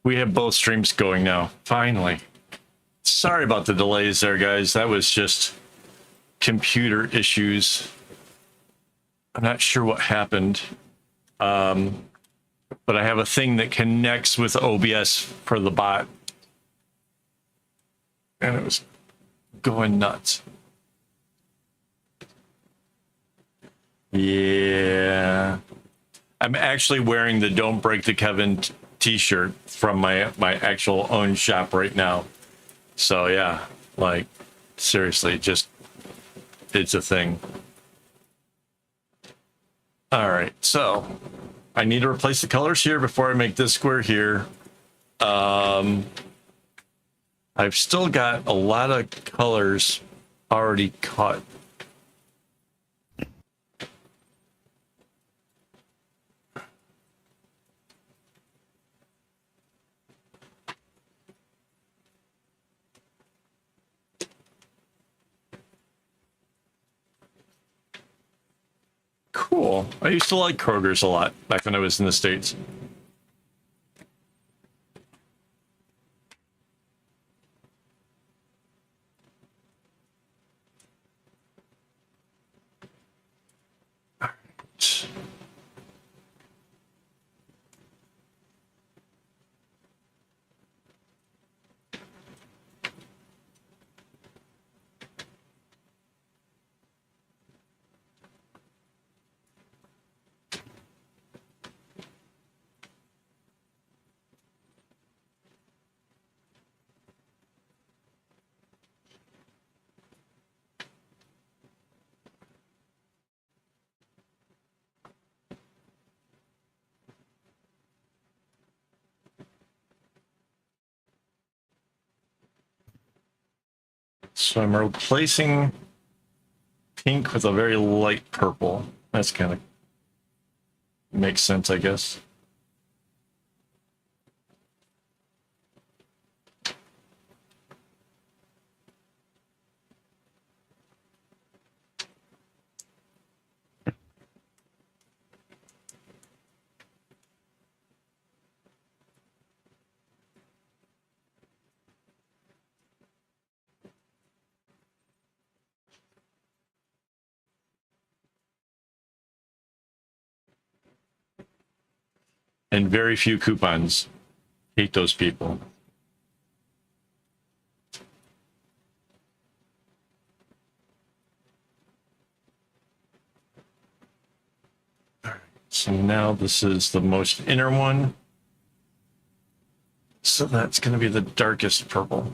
We have both streams going now. Finally. Sorry about the delays there, guys. That was just computer issues. I'm not sure what happened. But I have a thing that connects with OBS for the bot. And it was going nuts. Yeah. I'm actually wearing the Don't Break the Kevin t-shirt from my actual own shop right now. So yeah, like seriously, just it's a thing. All right, so I need to replace the colors here before I make this square here. I've still got a lot of colors already cut. Cool. I used to like Kroger's a lot back when I was in the States. All right. So I'm replacing pink with a very light purple. That's kind of makes sense, I guess. And very few coupons. Hate those people. All right, so now this is the most inner one. So that's going to be the darkest purple.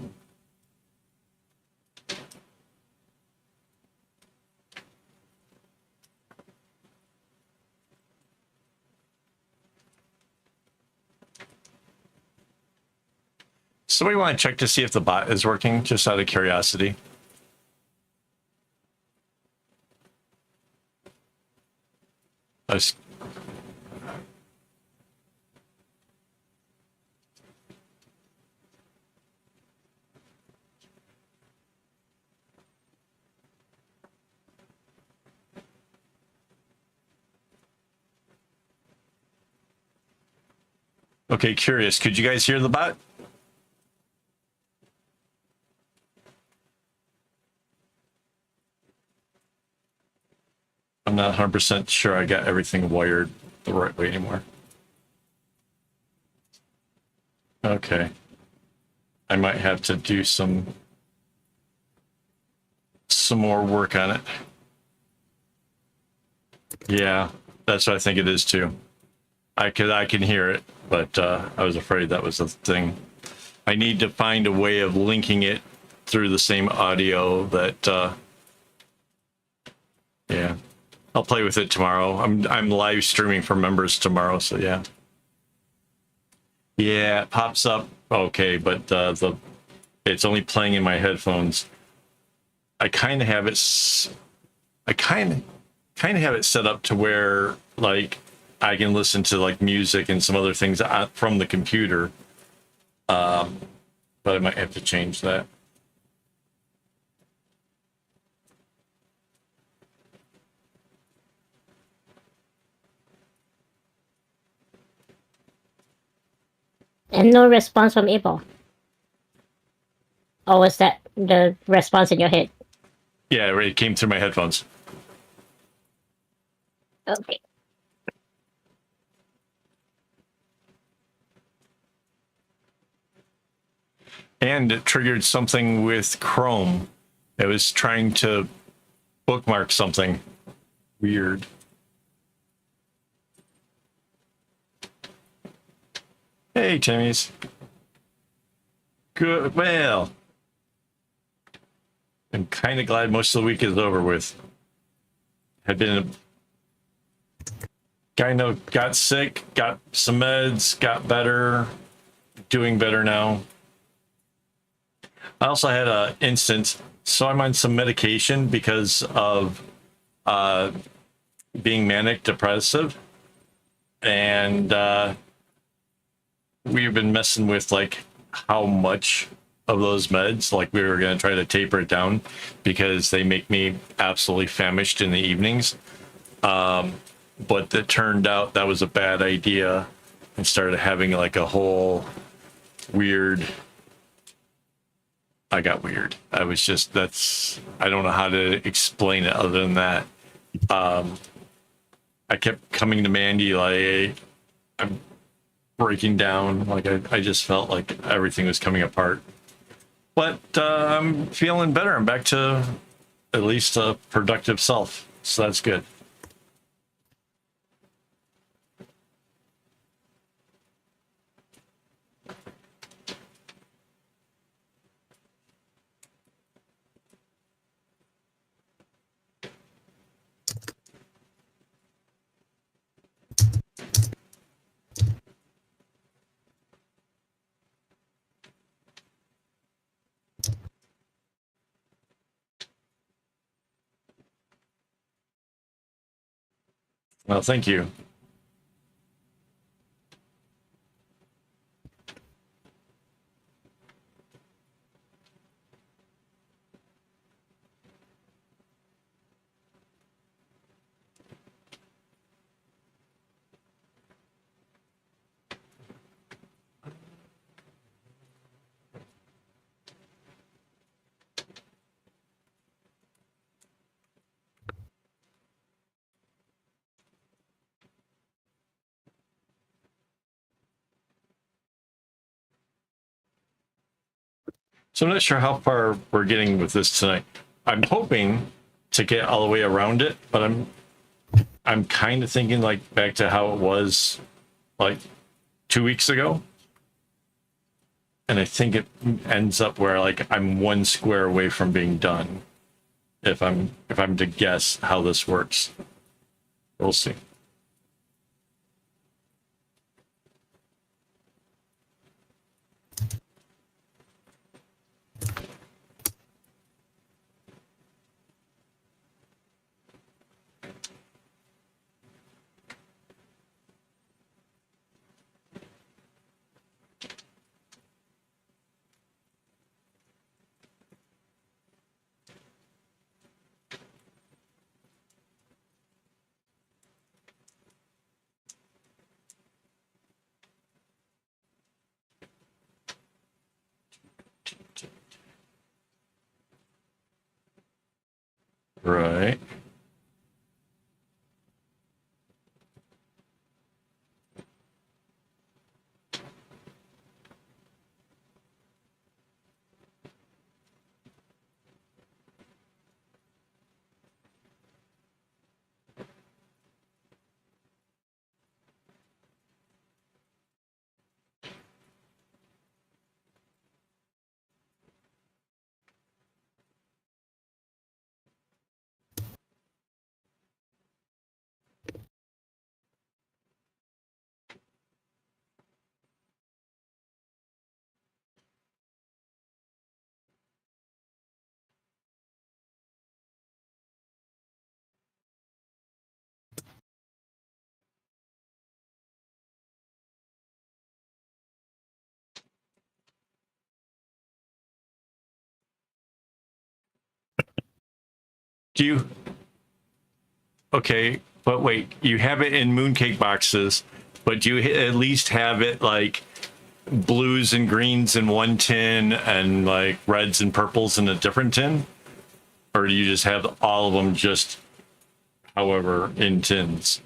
So we want to check to see if the bot is working, just out of curiosity. Okay, curious. Could you guys hear the bot? I'm not 100% sure I got everything wired the right way anymore. Okay. I might have to do some more work on it. Yeah, that's what I think it is too. I can hear it, but I was afraid that was the thing. I need to find a way of linking it through the same audio that yeah. I'll play with it tomorrow. I'm live streaming for members tomorrow, so yeah. Yeah, it pops up okay, but it's only playing in my headphones. I kind of have it set up to where like I can listen to like music and some other things from the computer. But I might have to change that. And no response from April. Or was that the response in your head? Yeah, it came through my headphones. Okay. And it triggered something with Chrome. It was trying to bookmark something weird. Hey, Timmy's. Good. Well, I'm kind of glad most of the week is over with. Had been kind of got sick, got some meds, got better, doing better now. I also had an instance, so I'm on some medication because of being manic depressive, and we've been messing with like how much of those meds, like we were going to try to taper it down because they make me absolutely famished in the evenings. But it turned out that was a bad idea and started having like a whole weird. I got weird. I was just, I don't know how to explain it other than that. I kept coming to Mandy like, I'm breaking down. Like I just felt like everything was coming apart. But I'm feeling better. I'm back to at least a productive self. So that's good. Well, thank you. So I'm not sure how far we're getting with this tonight. I'm hoping to get all the way around it, but I'm kind of thinking like back to how it was like 2 weeks ago. And I think it ends up where like I'm one square away from being done. If I'm to guess how this works. We'll see. Right. Do you? Okay, but wait, you have it in mooncake boxes, but do you at least have it like blues and greens in one tin and like reds and purples in a different tin? Or do you just have all of them just however in tins?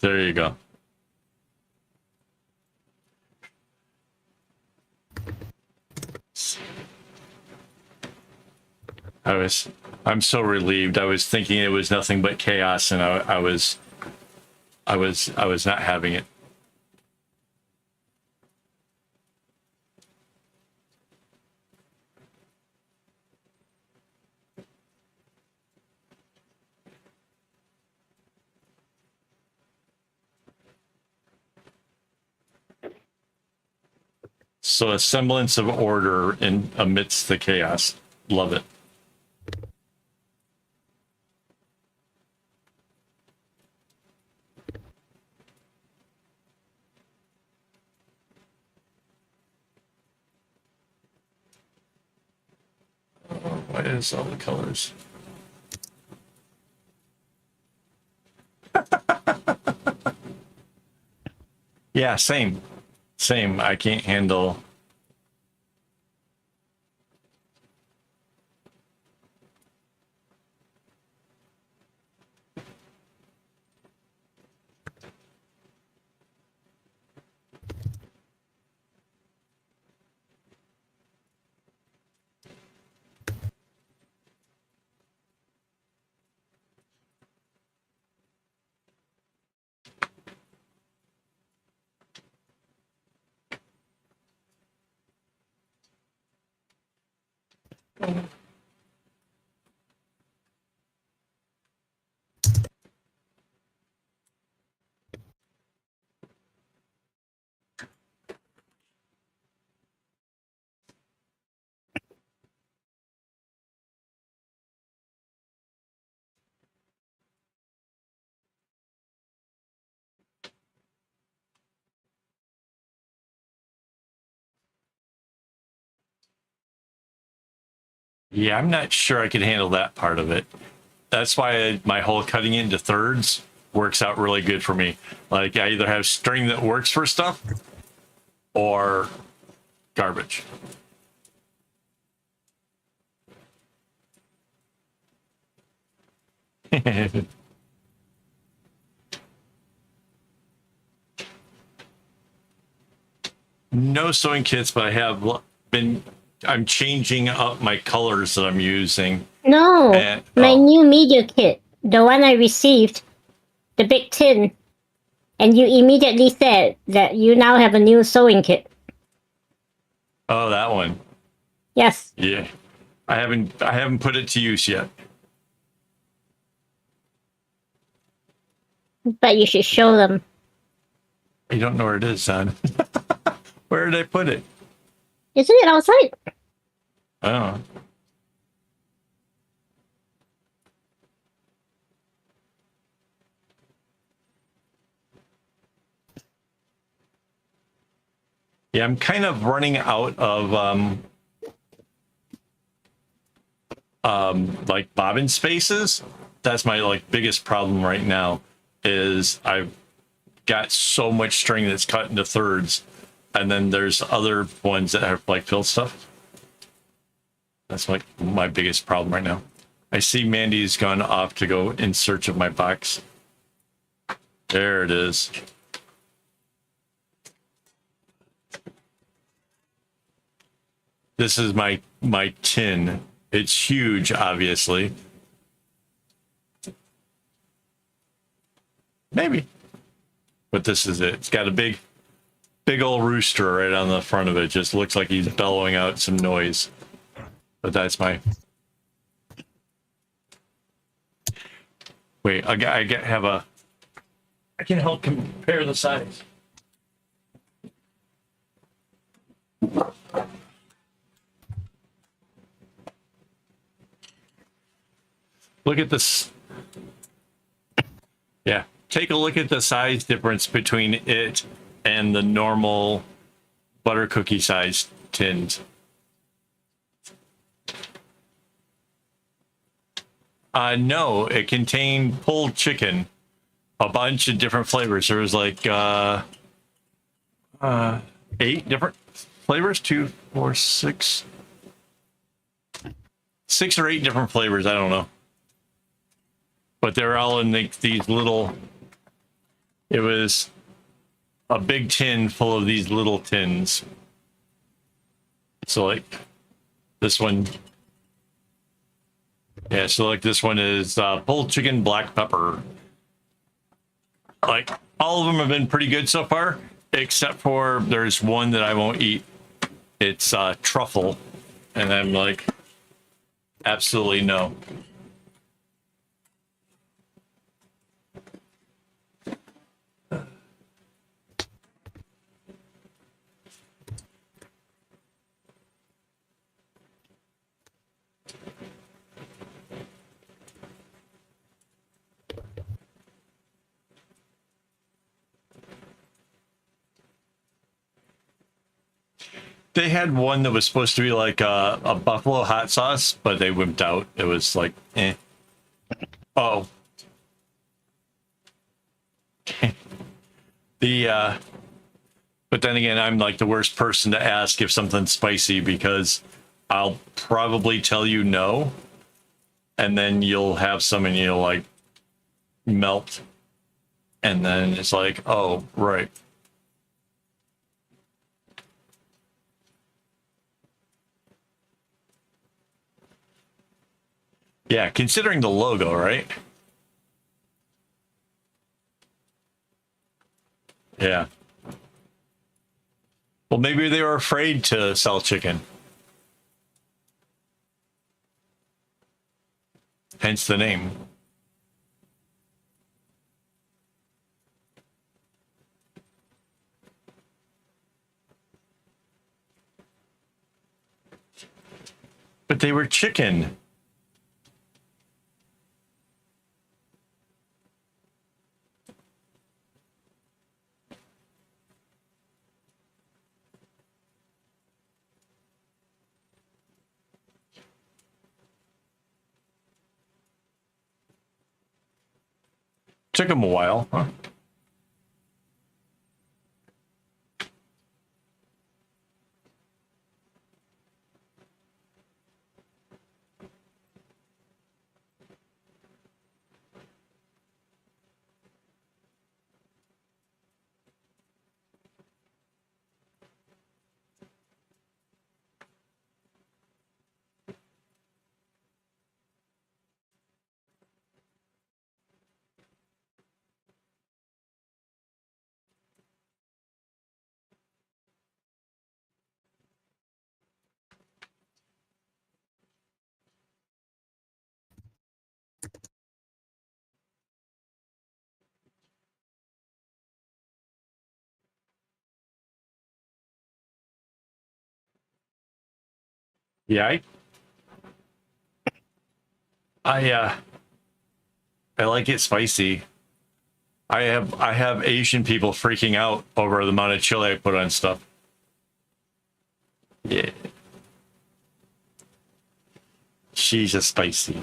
There you go. I'm so relieved. I was thinking it was nothing but chaos, and I was not having it. So a semblance of order in amidst the chaos. Love it. Why is all the colors? Yeah, same. Same. I can't handle. Yeah, I'm not sure I could handle that part of it. That's why my whole cutting into thirds works out really good for me. Like I either have string that works for stuff or garbage. No sewing kits, but I have been. I'm changing up my colors that I'm using. No, And, my oh. new media kit, the one I received, the big tin, and you immediately said that you now have a new sewing kit. Oh, that one. Yes. Yeah, I haven't put it to use yet. But you should show them. You don't know where it is, son. Where did I put it? Isn't it outside? Oh. Yeah, I'm kind of running out of like bobbin spaces. That's my like biggest problem right now is I've got so much string that's cut into thirds, and then there's other ones that have like filled stuff. That's like my biggest problem right now. I see Mandy's gone off to go in search of my box. There it is. This is my tin. It's huge, obviously. Maybe. But this is it. It's got a big old rooster right on the front of it. Just looks like he's bellowing out some noise. But that's my... Wait, I can help compare the size. Look at this. Yeah, take a look at the size difference between it and the normal butter cookie size tins. No, it contained pulled chicken, a bunch of different flavors. There was like 8 different flavors, 2, 4, 6, 6 or 8 different flavors. I don't know, but they're all in these little. It was a big tin full of these little tins. So like this one. Yeah, so like this one is pulled chicken black pepper. Like all of them have been pretty good so far, except for there's one that I won't eat. It's truffle, and I'm like, absolutely no. They had one that was supposed to be like a buffalo hot sauce, but they wimped out. It was like, eh. Oh. But then again, I'm like the worst person to ask if something's spicy because I'll probably tell you no, and then you'll have some and you'll like melt, and then it's like, oh, right. Yeah, considering the logo, right? Yeah. Well, maybe they were afraid to sell chicken. Hence the name. But they were chicken. Took them a while, huh? Yeah, I I like it spicy. I have Asian people freaking out over the amount of chili I put on stuff. Yeah. She's a spicy.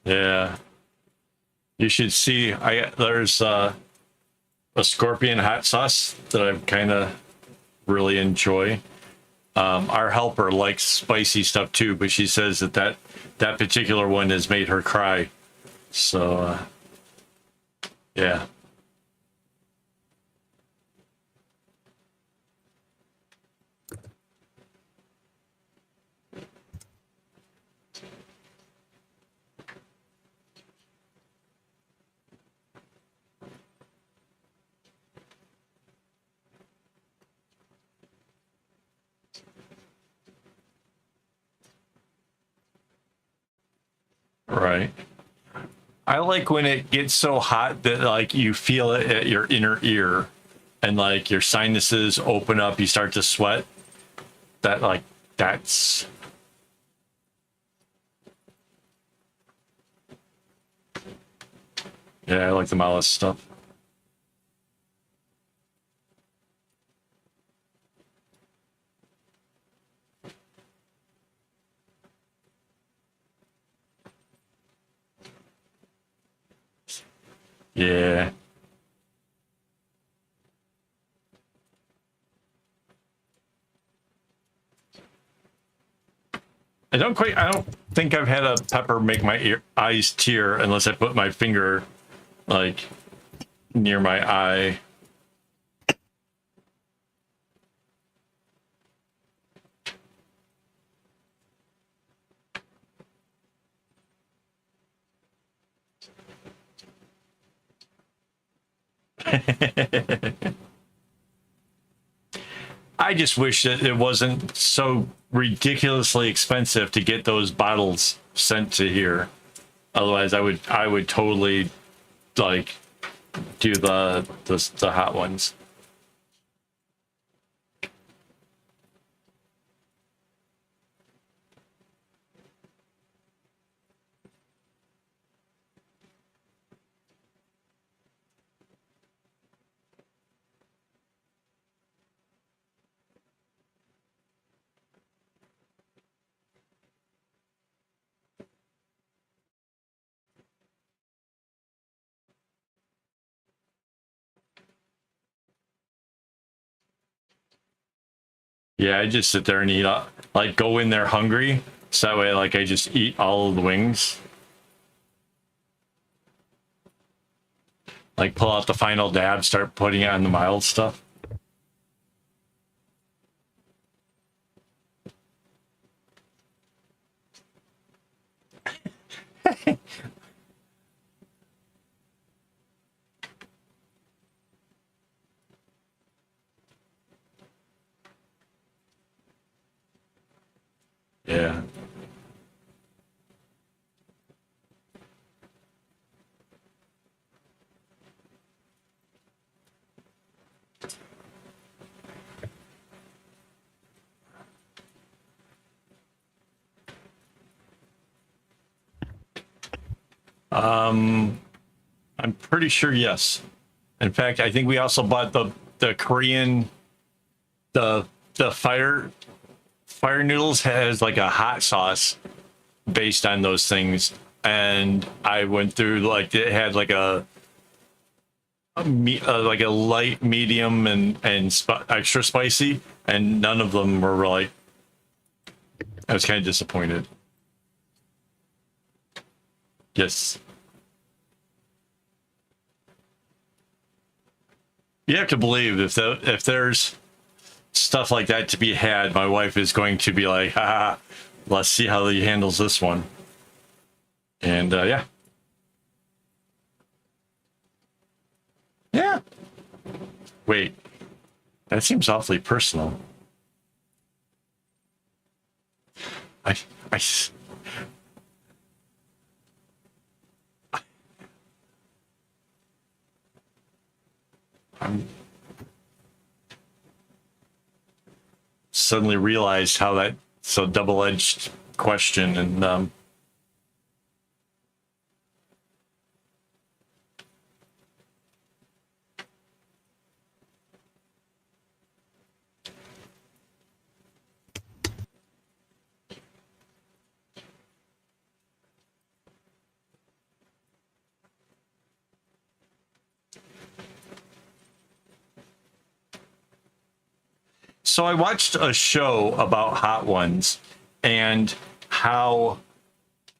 Yeah. You should see there's a scorpion hot sauce that I kind of really enjoy. Our helper likes spicy stuff too, but she says that particular one has made her cry. So yeah. Right. I like when it gets so hot that like you feel it at your inner ear and like your sinuses open up, you start to sweat. That like that's yeah, I like the malice stuff. Yeah. I don't think I've had a pepper make my eyes tear unless I put my finger like near my eye. I just wish that it wasn't so ridiculously expensive to get those bottles sent to here. Otherwise, I would totally like do the hot ones. Yeah, I just sit there and eat like go in there hungry, so that way like I just eat all of the wings. Like pull out the final dab, start putting it on the mild stuff. Yeah. I'm pretty sure yes. In fact, I think we also bought the Korean the fire noodles has like a hot sauce based on those things, and I went through like it had like like a light, medium, and extra spicy, and none of them were like. I was kind of disappointed. Yes. You have to believe if there's stuff like that to be had, my wife is going to be like, "Ha, let's see how he handles this one." And yeah, yeah. Wait, that seems awfully personal. I, I, I'm suddenly realized how that's a double-edged question, and so I watched a show about hot ones and how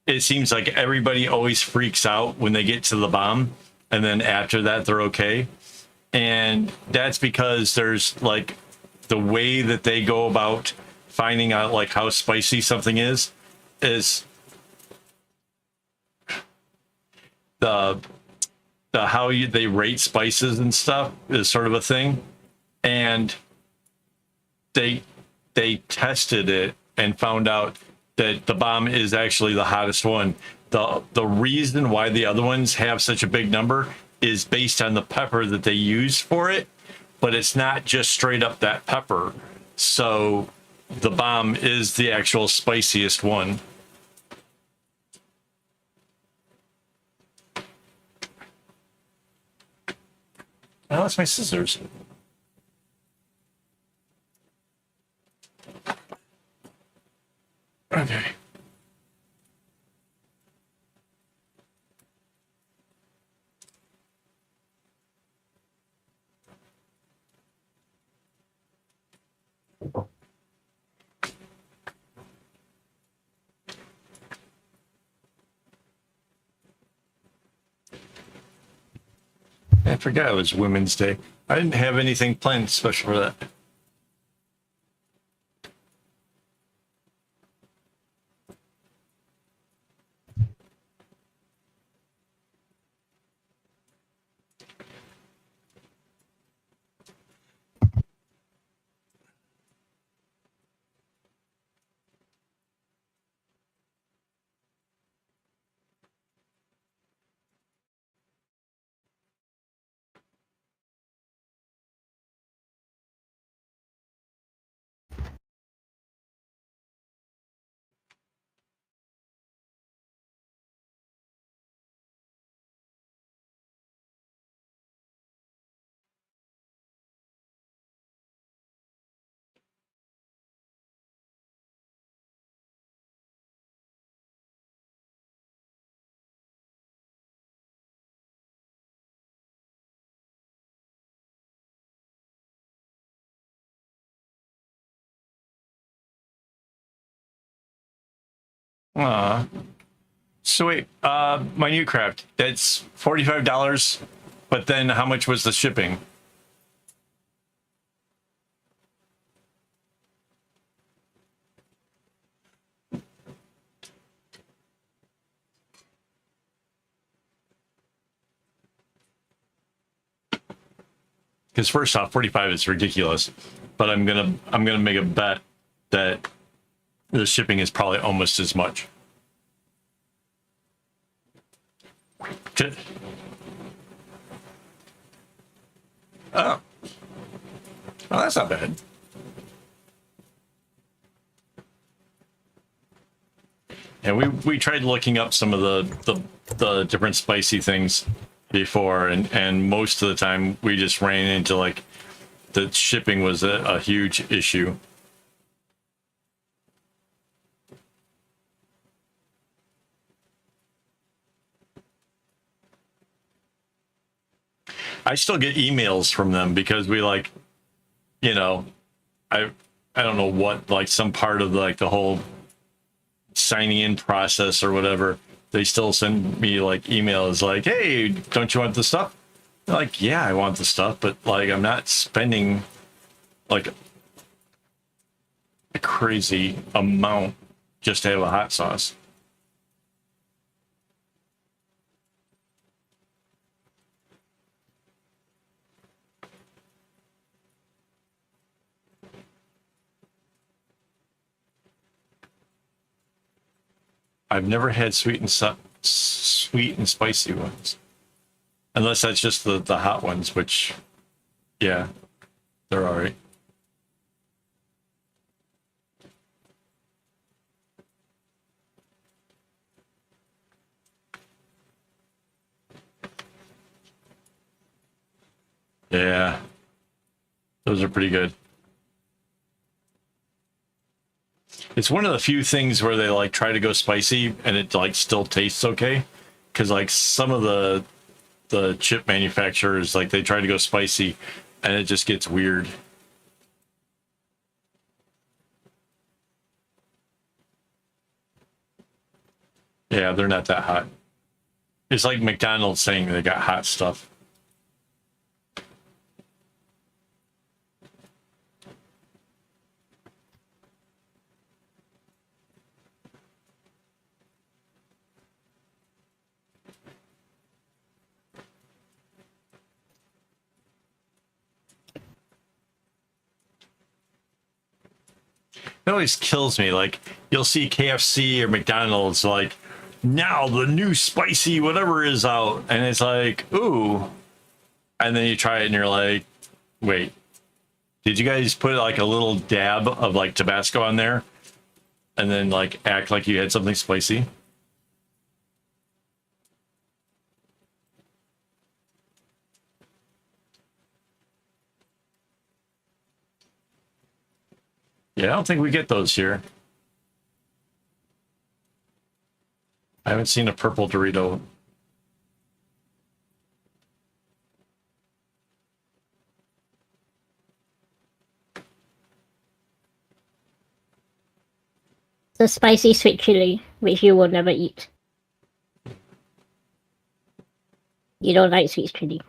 it seems like everybody always freaks out when they get to the bomb, and then after that they're okay. And that's because there's like the way that they go about finding out like how spicy something is the how they rate spices and stuff is sort of a thing. And they tested it and found out that the bomb is actually the hottest one The reason why the other ones have such a big number is based on the pepper that they use for it, but it's not just straight up that pepper. So the bomb is the actual spiciest one. Oh, that's my scissors. Okay. I forgot it was Women's Day. I didn't have anything planned special for that. So wait, Minute Craft, that's $45, but then how much was the shipping? Because first off, 45 is ridiculous, but I'm gonna make a bet that the shipping is probably almost as much. Oh, well, that's not bad. And we tried looking up some of the different spicy things before, and most of the time we just ran into like the shipping was a huge issue. I still get emails from them because we like, you know, I don't know what, like some part of like the whole signing in process or whatever. They still send me like emails like, hey, don't you want the stuff? They're like, yeah, I want the stuff, but like I'm not spending like a crazy amount just to have a hot sauce. I've never had sweet and spicy ones, unless that's just the hot ones, which, yeah, they're all right. Yeah, those are pretty good. It's one of the few things where they like try to go spicy and it like still tastes okay, because like some of the chip manufacturers, like they try to go spicy and it just gets weird. Yeah, they're not that hot. It's like McDonald's saying they got hot stuff. It always kills me. Like you'll see KFC or McDonald's like now the new spicy whatever is out, and it's like, ooh, and then you try it and you're like, wait, did you guys put like a little dab of like Tabasco on there and then like act like you had something spicy? Yeah, I don't think we get those here. I haven't seen a purple Dorito. The spicy sweet chili, which you will never eat. You don't like sweet chili.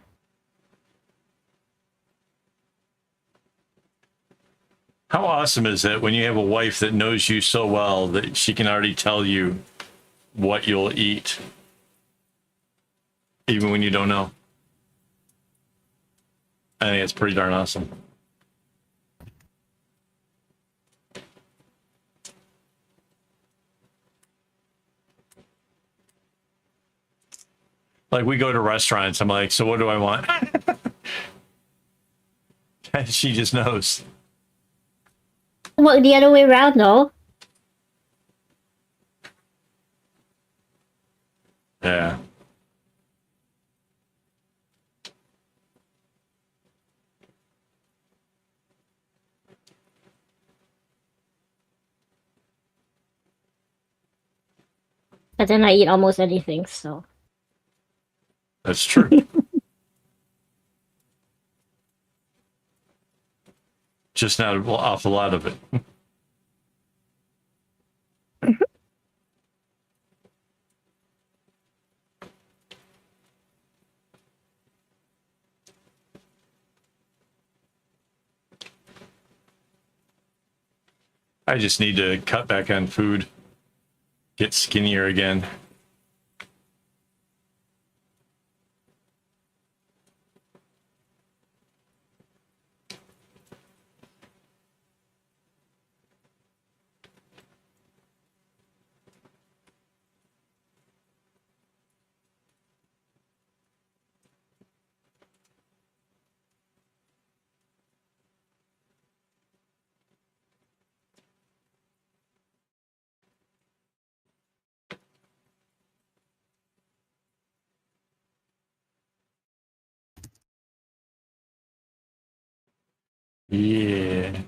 How awesome is it when you have a wife that knows you so well that she can already tell you what you'll eat, even when you don't know? I think it's pretty darn awesome. Like we go to restaurants, I'm like, so what do I want? She just knows. Work the other way around, though. Yeah. But then I eat almost anything, so. That's true. Just not an awful lot of it. I just need to cut back on food, get skinnier again. Yeah.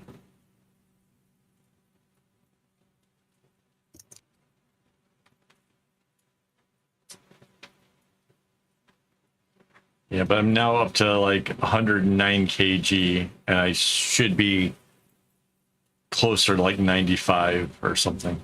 Yeah, but I'm now up to like 109 kg, and I should be closer to like 95 or something.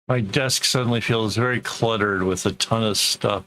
My desk suddenly feels very cluttered with a ton of stuff.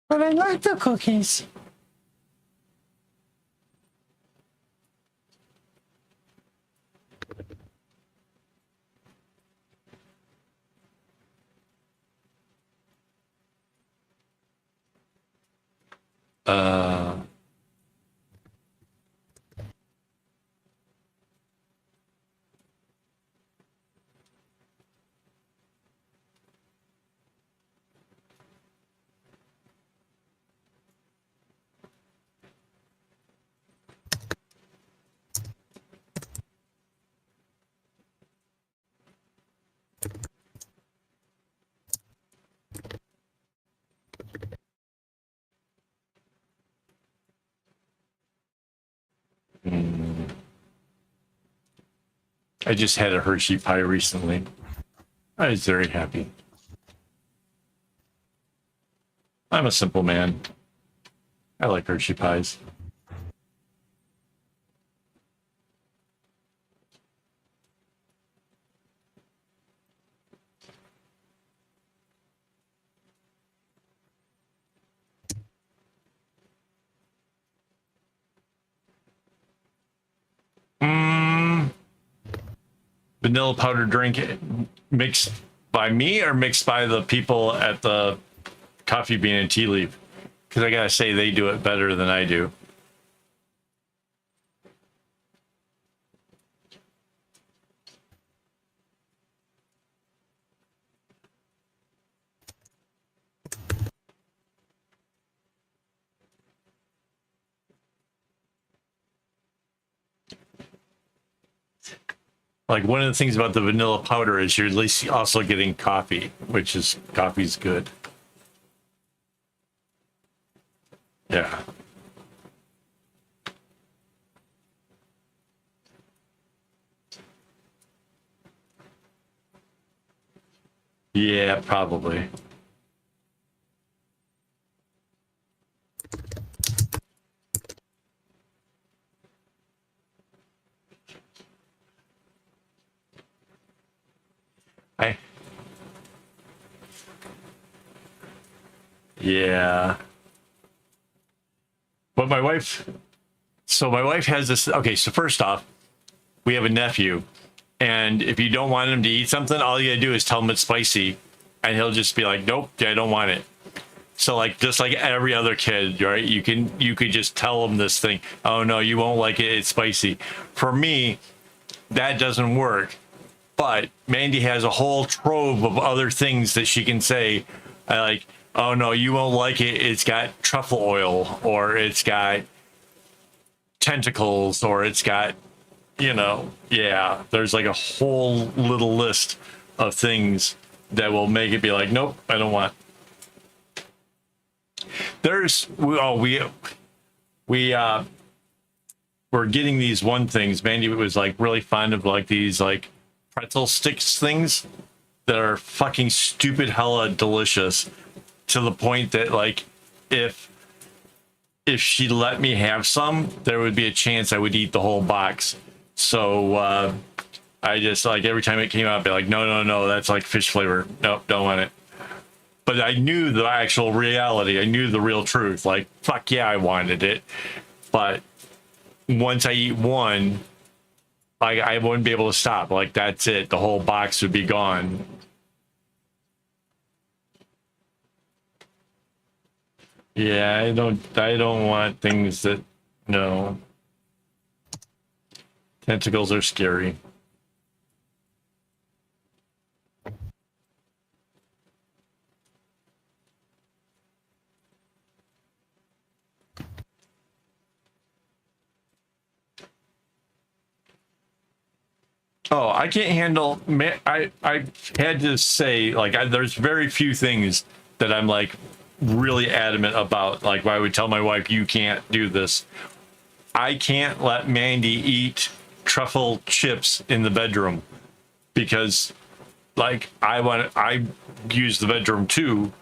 But I like the cookies. Uh, I just had a Hershey pie recently. I was very happy. I'm a simple man. I like Hershey pies. Vanilla powder drink mixed by me or mixed by the people at the Coffee Bean and Tea Leaf? Because I gotta say they do it better than I do. Like one of the things about the vanilla powder is you're at least also getting coffee, which is coffee's good. Yeah. Yeah, probably. I. Yeah. But my wife. So my wife has this. Okay, so first off, we have a nephew, and if you don't want him to eat something, all you gotta do is tell him it's spicy, and he'll just be like, "Nope, I don't want it." So like just like every other kid, right? You could just tell them this thing. Oh no, you won't like it. It's spicy. For me, that doesn't work. But Mandy has a whole trove of other things that she can say. I like, oh no, you won't like it. It's got truffle oil, or it's got tentacles, or it's got, yeah. There's like a whole little list of things that will make it be like, nope, I don't want. We're getting these one things. Mandy was like really fond of like these like pretzel sticks things that are fucking stupid hella delicious, to the point that like if she let me have some, there would be a chance I would eat the whole box. So I just like every time it came out, I'd be like, no, that's like fish flavor. Nope, don't want it. But I knew the actual reality. I knew the real truth. Like, fuck yeah, I wanted it. But once I eat one, I wouldn't be able to stop. Like, that's it. The whole box would be gone. Yeah, I don't want things that, no. Tentacles are scary. Oh, I can't handle. I had to say, like, there's very few things that I'm like really adamant about. Like, I would tell my wife, "You can't do this." I can't let Mandy eat truffle chips in the bedroom because, like, I use the bedroom too,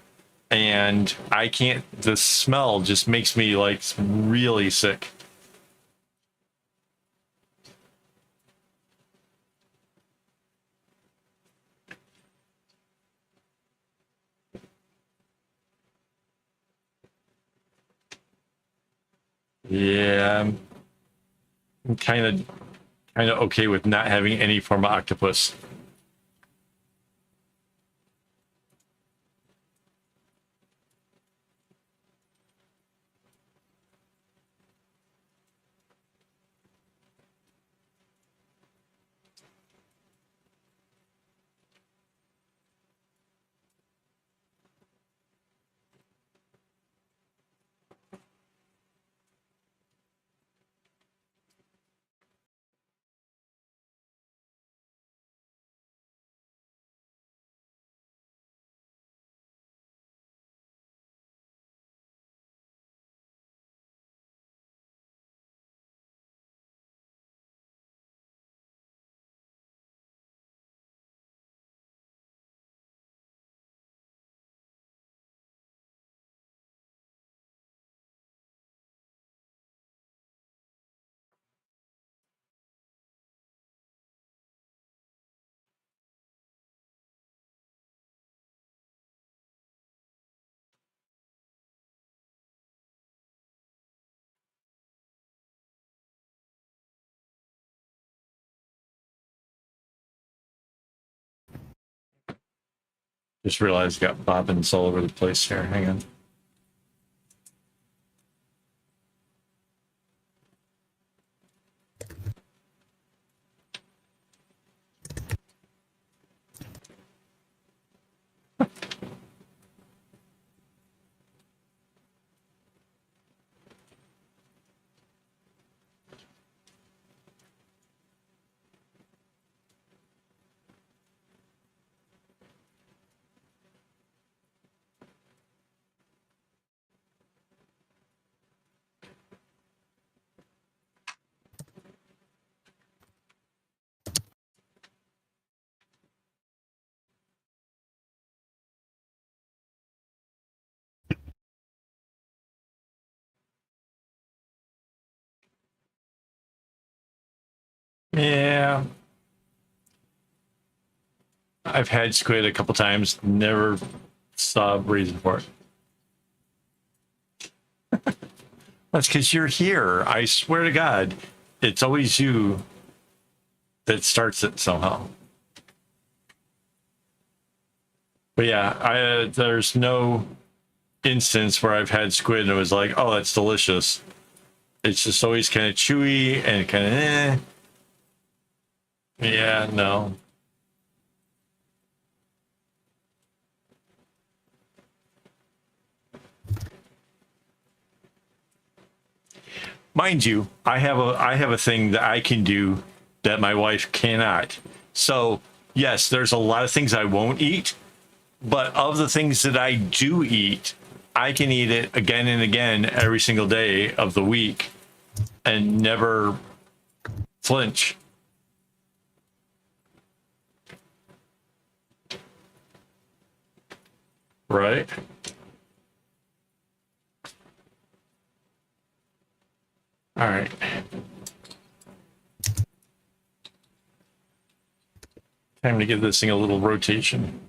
and I can't. The smell just makes me like really sick. Yeah, I'm kind of okay with not having any form of octopus. Just realized I got bobbins all over the place here. Hang on. Yeah. I've had squid a couple times, never saw a reason for it. That's because you're here. I swear to God, it's always you that starts it somehow. But yeah, there's no instance where I've had squid and it was like, oh, that's delicious. It's just always kind of chewy and kind of Yeah, no. Mind you, I have a thing that I can do that my wife cannot. So yes, there's a lot of things I won't eat, but of the things that I do eat, I can eat it again and again every single day of the week and never flinch. Right? All right. Time to give this thing a little rotation.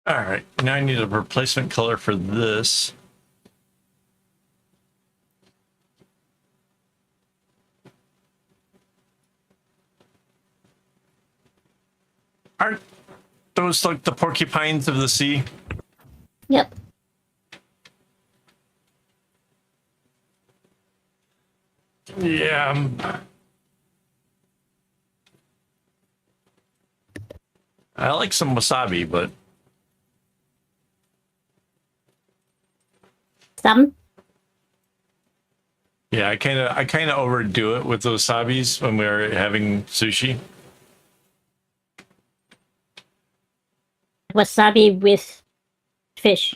All right, now I need a replacement color for this. Aren't those like the porcupines of the sea? Yep. Yeah. I like some wasabi, but Some. yeah, I kind of overdo it with those wasabis when we're having sushi. Wasabi with fish.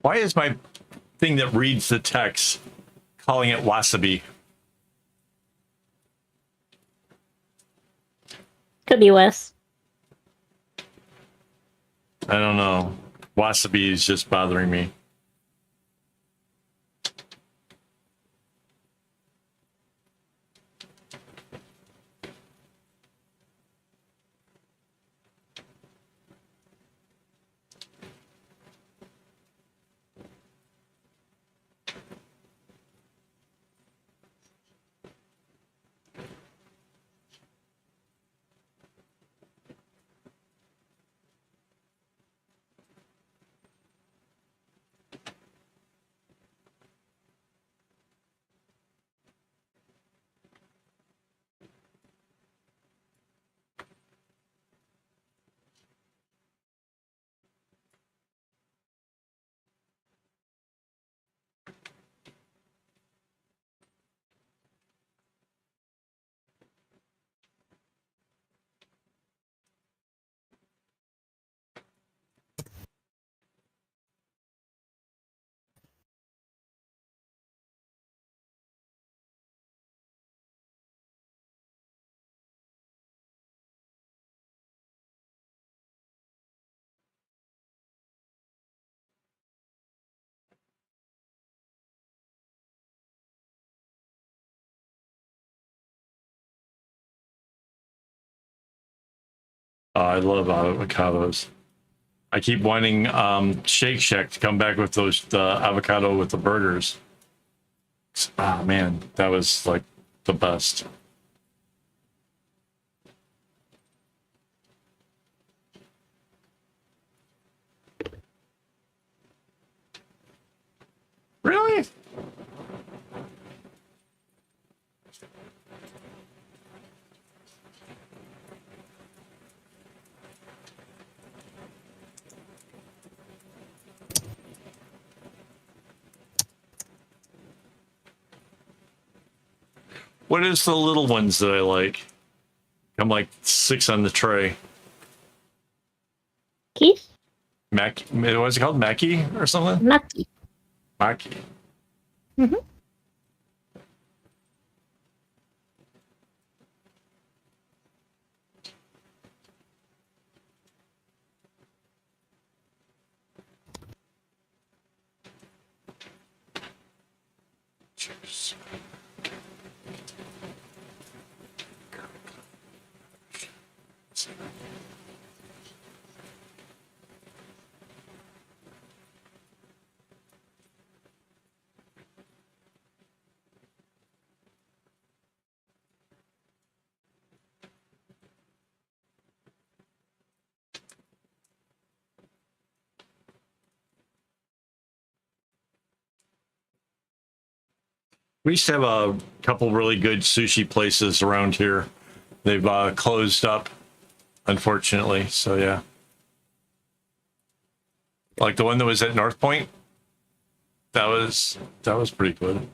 Why is my thing that reads the text, calling it wasabi. Could be Wes. I don't know. Wasabi is just bothering me. I love avocados. I keep wanting Shake Shack to come back with the avocado with the burgers. Oh man, that was like the best. Really? What is the little ones that I like? I'm like 6 on the tray. Keith? Mac, what's it called? Mackie or something? Mackie. Mackie. Mm-hmm. Cheers. We used to have a couple really good sushi places around here. They've closed up, unfortunately. So yeah, like the one that was at North Point. That was pretty good.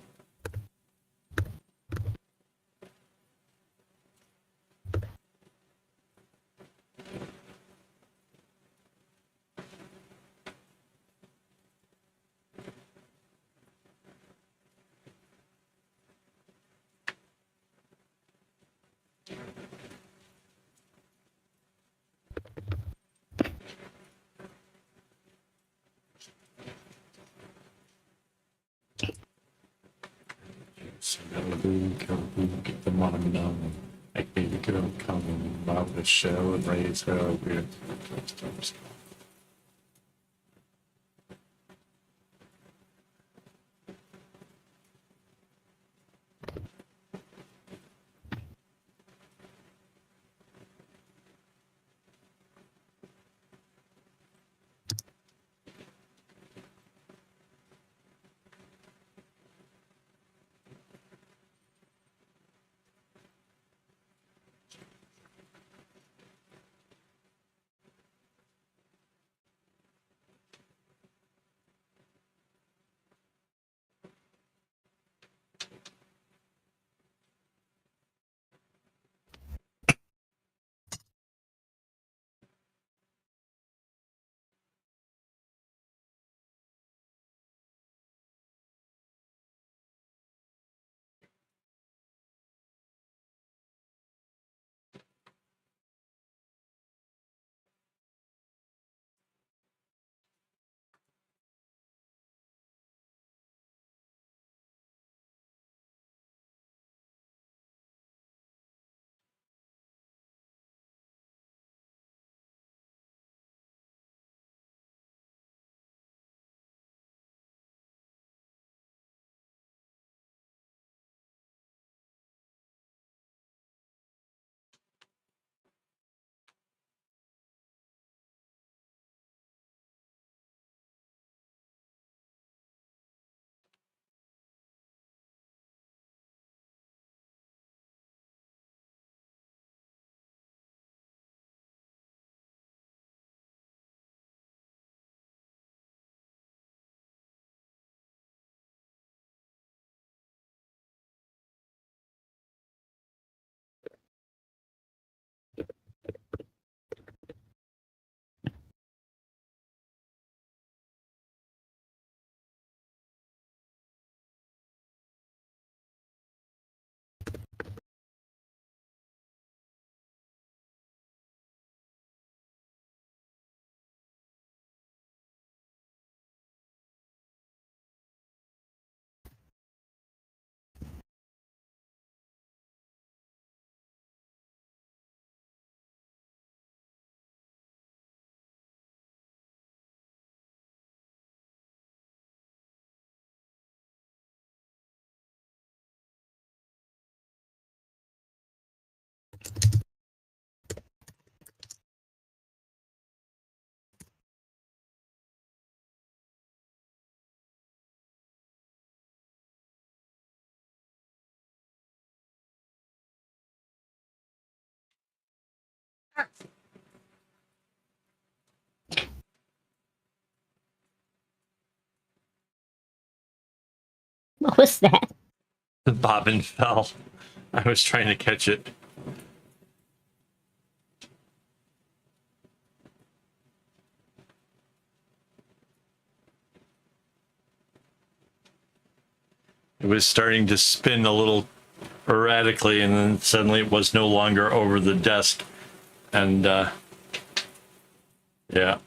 Get the money down. Like baby girl coming out the shell and raise her weird. What was that? The bobbin fell. I was trying to catch it. It was starting to spin a little erratically, and then suddenly it was no longer over the desk. And yeah.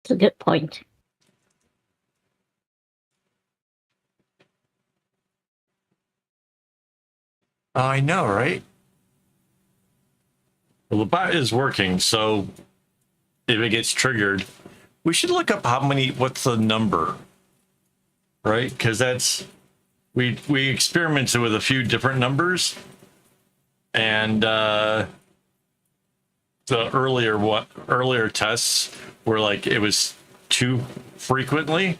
It's a good point. I know, right? Well, the bot is working, so if it gets triggered, we should look up what's the number, right? Because we experimented with a few different numbers, and the earlier tests were like it was too frequently.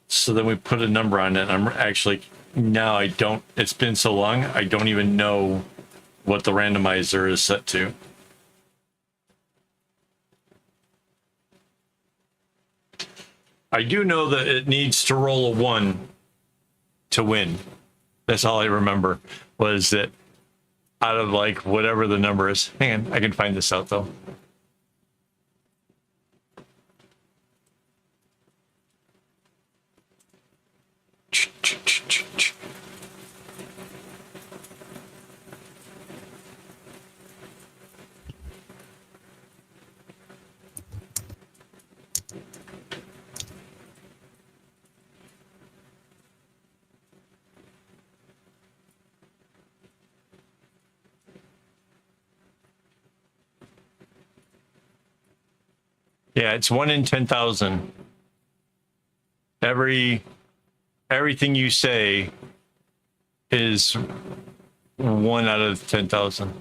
So then we put a number on it. I'm actually now I don't. It's been so long, I don't even know what the randomizer is set to. I do know that it needs to roll a 1 to win. That's all I remember, was that out of like whatever the number is. Hang on, I can find this out though. Yeah, it's 1 in 10,000. Everything you say is 1 out of 10,000.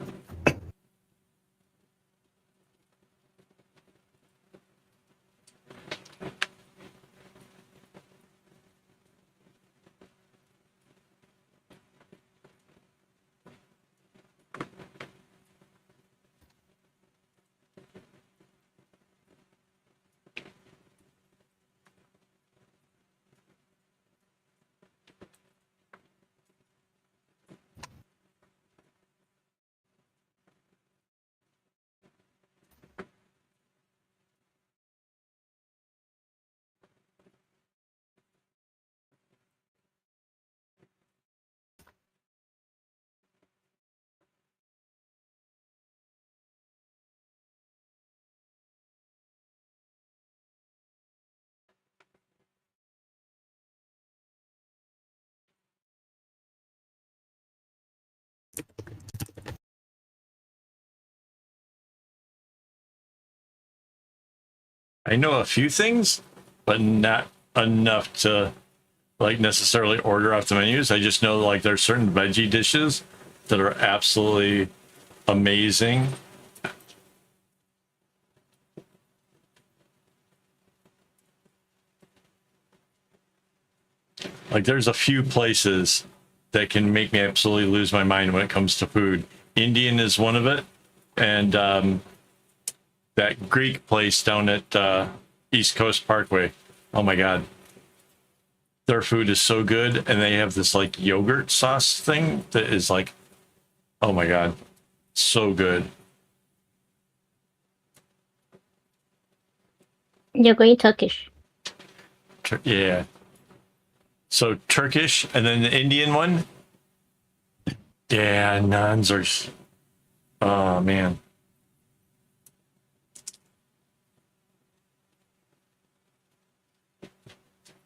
I know a few things, but not enough to like necessarily order off the menus. I just know like there's certain veggie dishes that are absolutely amazing. Like there's a few places that can make me absolutely lose my mind when it comes to food. Indian is one of it, and that Greek place down at East Coast Parkway. Oh my God. Their food is so good, and they have this like yogurt sauce thing that is like, oh my God, so good. You're going Turkish. Yeah. So Turkish, and then the Indian one. Yeah, naans are. Oh man.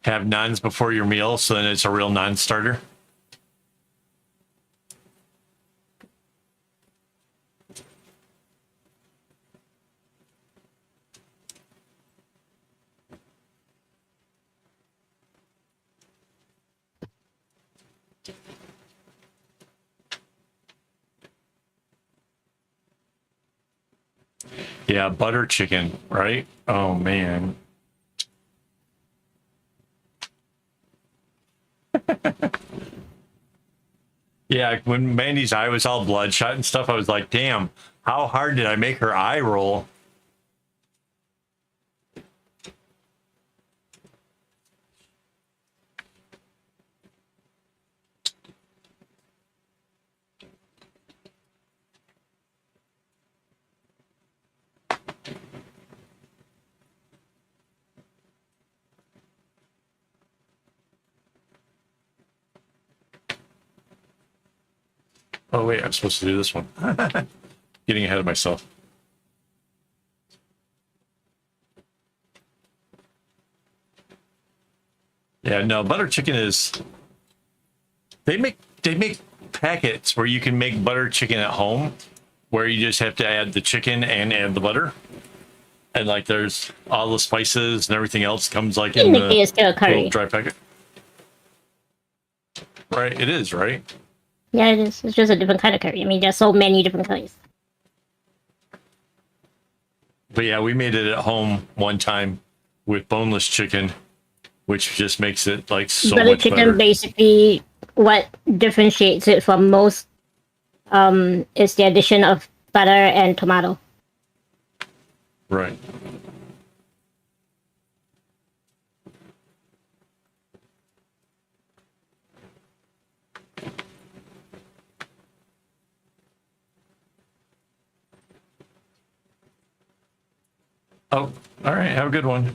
Have naans before your meal, so then it's a real non-starter. Yeah, butter chicken, right? Oh man. Yeah, when Mandy's eye was all bloodshot and stuff, I was like, damn, how hard did I make her eye roll? Oh wait, I'm supposed to do this one. Getting ahead of myself. Yeah, no, butter chicken is they make packets where you can make butter chicken at home where you just have to add the chicken and add the butter. And like there's all the spices and everything else comes like in Technically, the it's still a little curry. dry packet. Right, it is, right? Yeah, it is. It's just a different kind of curry. I mean, there's so many different curries. But yeah, we made it at home one time with boneless chicken, which just makes it like so Butter much chicken better. basically what differentiates it from most is the addition of butter and tomato. Right. Oh, all right. Have a good one.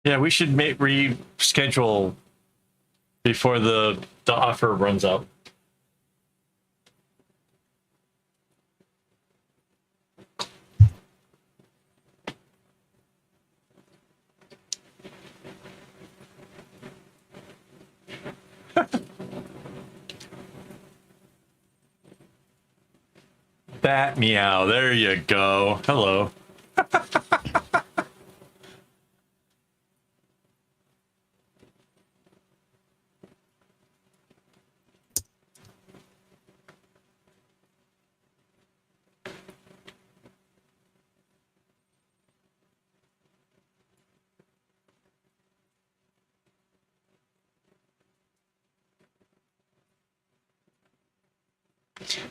Yeah, we should reschedule before the offer runs out. Bat meow. There you go. Hello.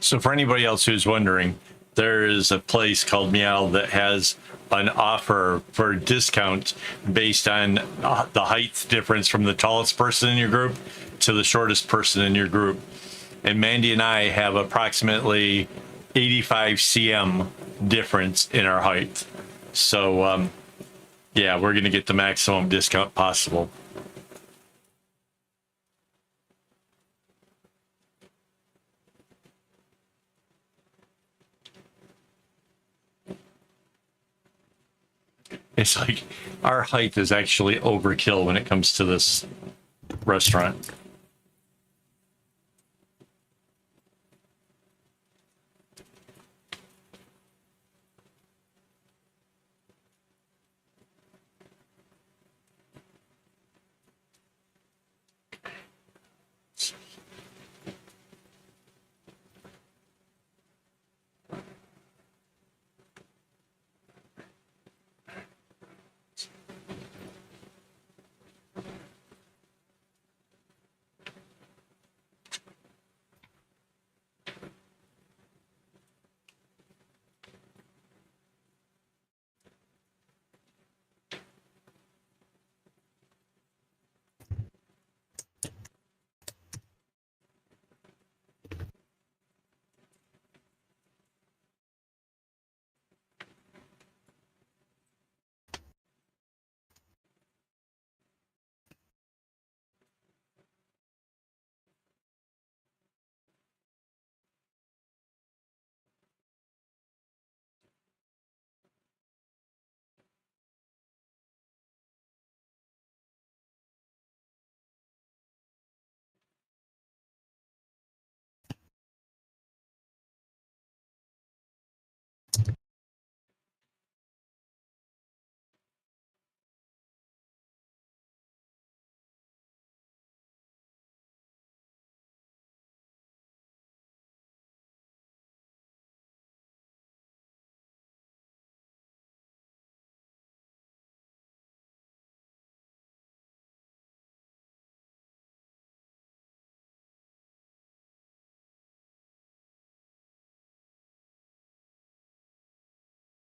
So for anybody else who's wondering, there is a place called Meow that has an offer for a discount based on the height difference from the tallest person in your group to the shortest person in your group. And Mandy and I have approximately 85 cm difference in our height. So yeah, we're going to get the maximum discount possible. It's like our height is actually overkill when it comes to this restaurant.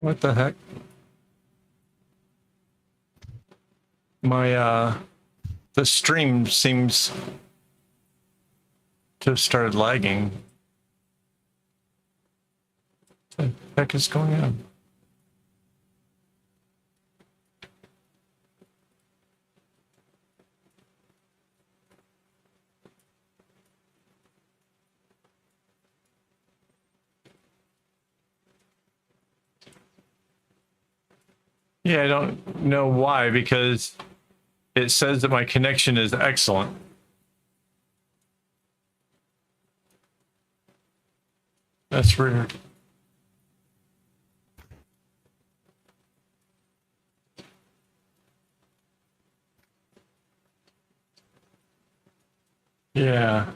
What the heck? My the stream seems to have started lagging. What the heck is going on? Yeah, I don't know why, because it says that my connection is excellent. That's weird. Yeah.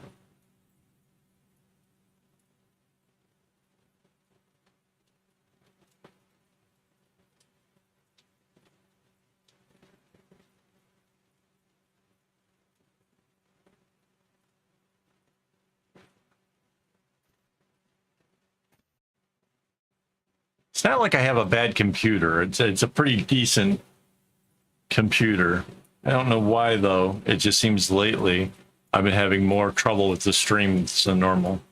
It's not like I have a bad computer. It's a pretty decent computer. I don't know why though. It just seems lately I've been having more trouble with the streams than normal.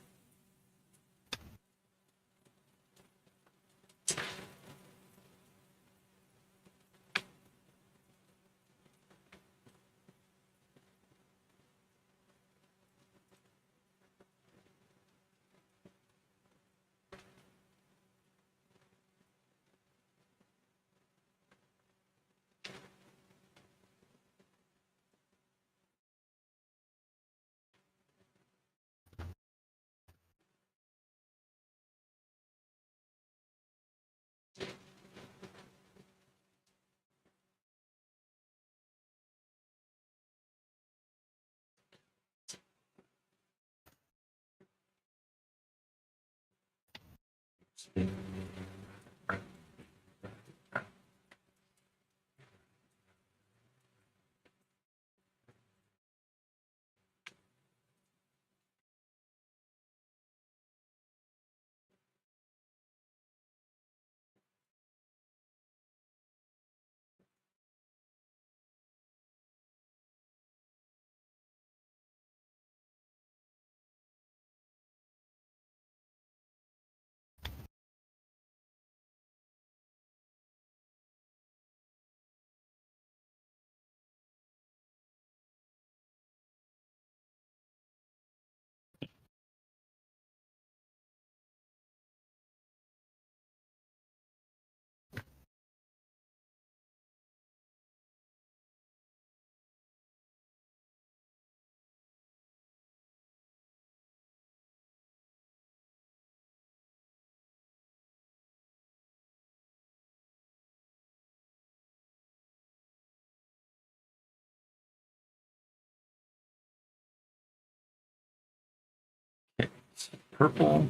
Purple.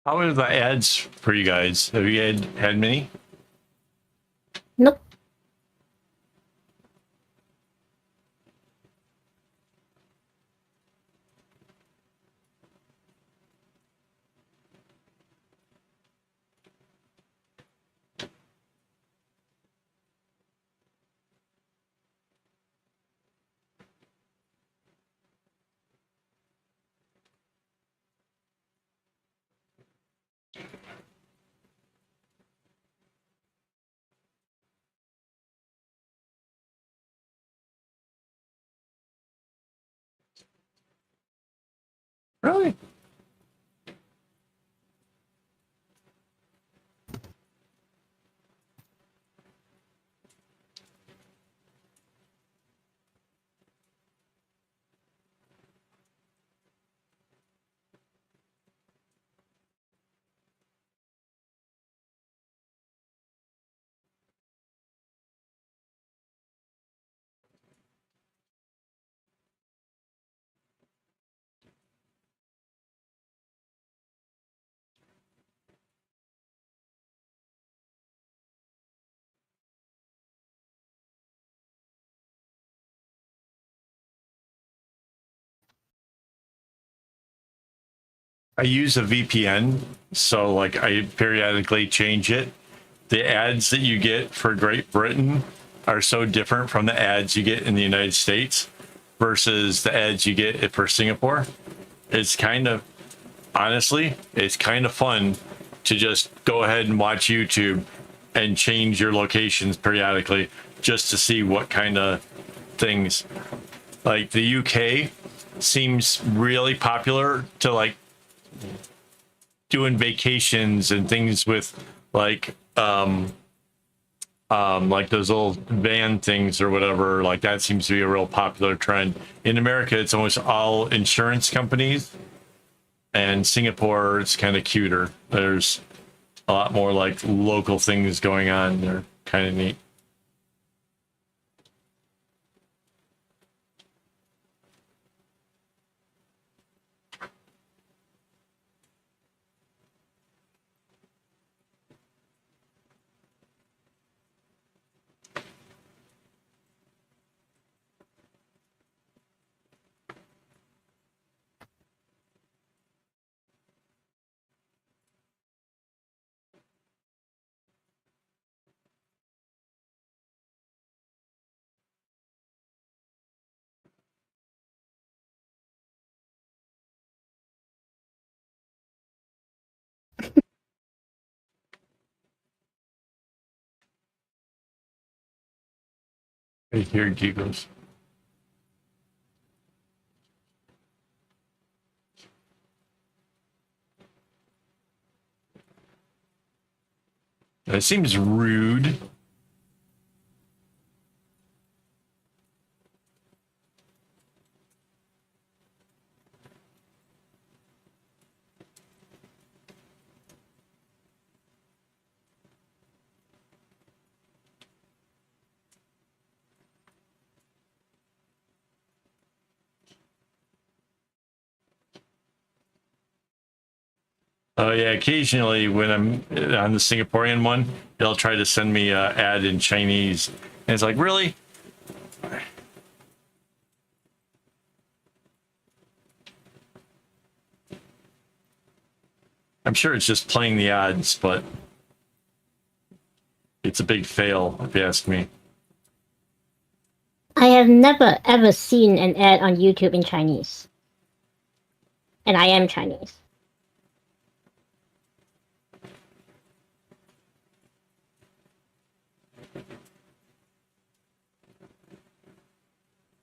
How are the ads for you guys? Have you had many? Nope. Really? I use a VPN, so like I periodically change it. The ads that you get for Great Britain are so different from the ads you get in the United States versus the ads you get for Singapore. It's kind of, honestly, it's kind of fun to just go ahead and watch YouTube and change your locations periodically just to see what kind of things. Like the UK seems really popular to like doing vacations and things with like like those old van things or whatever. Like that seems to be a real popular trend. In America, it's almost all insurance companies, and Singapore it's kind of cuter. There's a lot more like local things going on. They're kind of neat. I hear giggles. That seems rude. Oh yeah, occasionally when I'm on the Singaporean one, they'll try to send me an ad in Chinese, and it's like, really? I'm sure it's just playing the odds, but it's a big fail if you ask me. I have never ever seen an ad on YouTube in Chinese. And I am Chinese.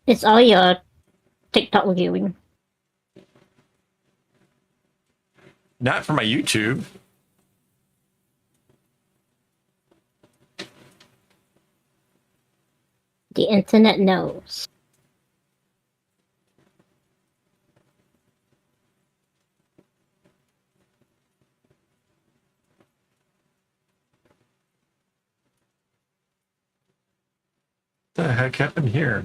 It's all your TikTok viewing. Not for my YouTube. The internet knows. What the heck happened here?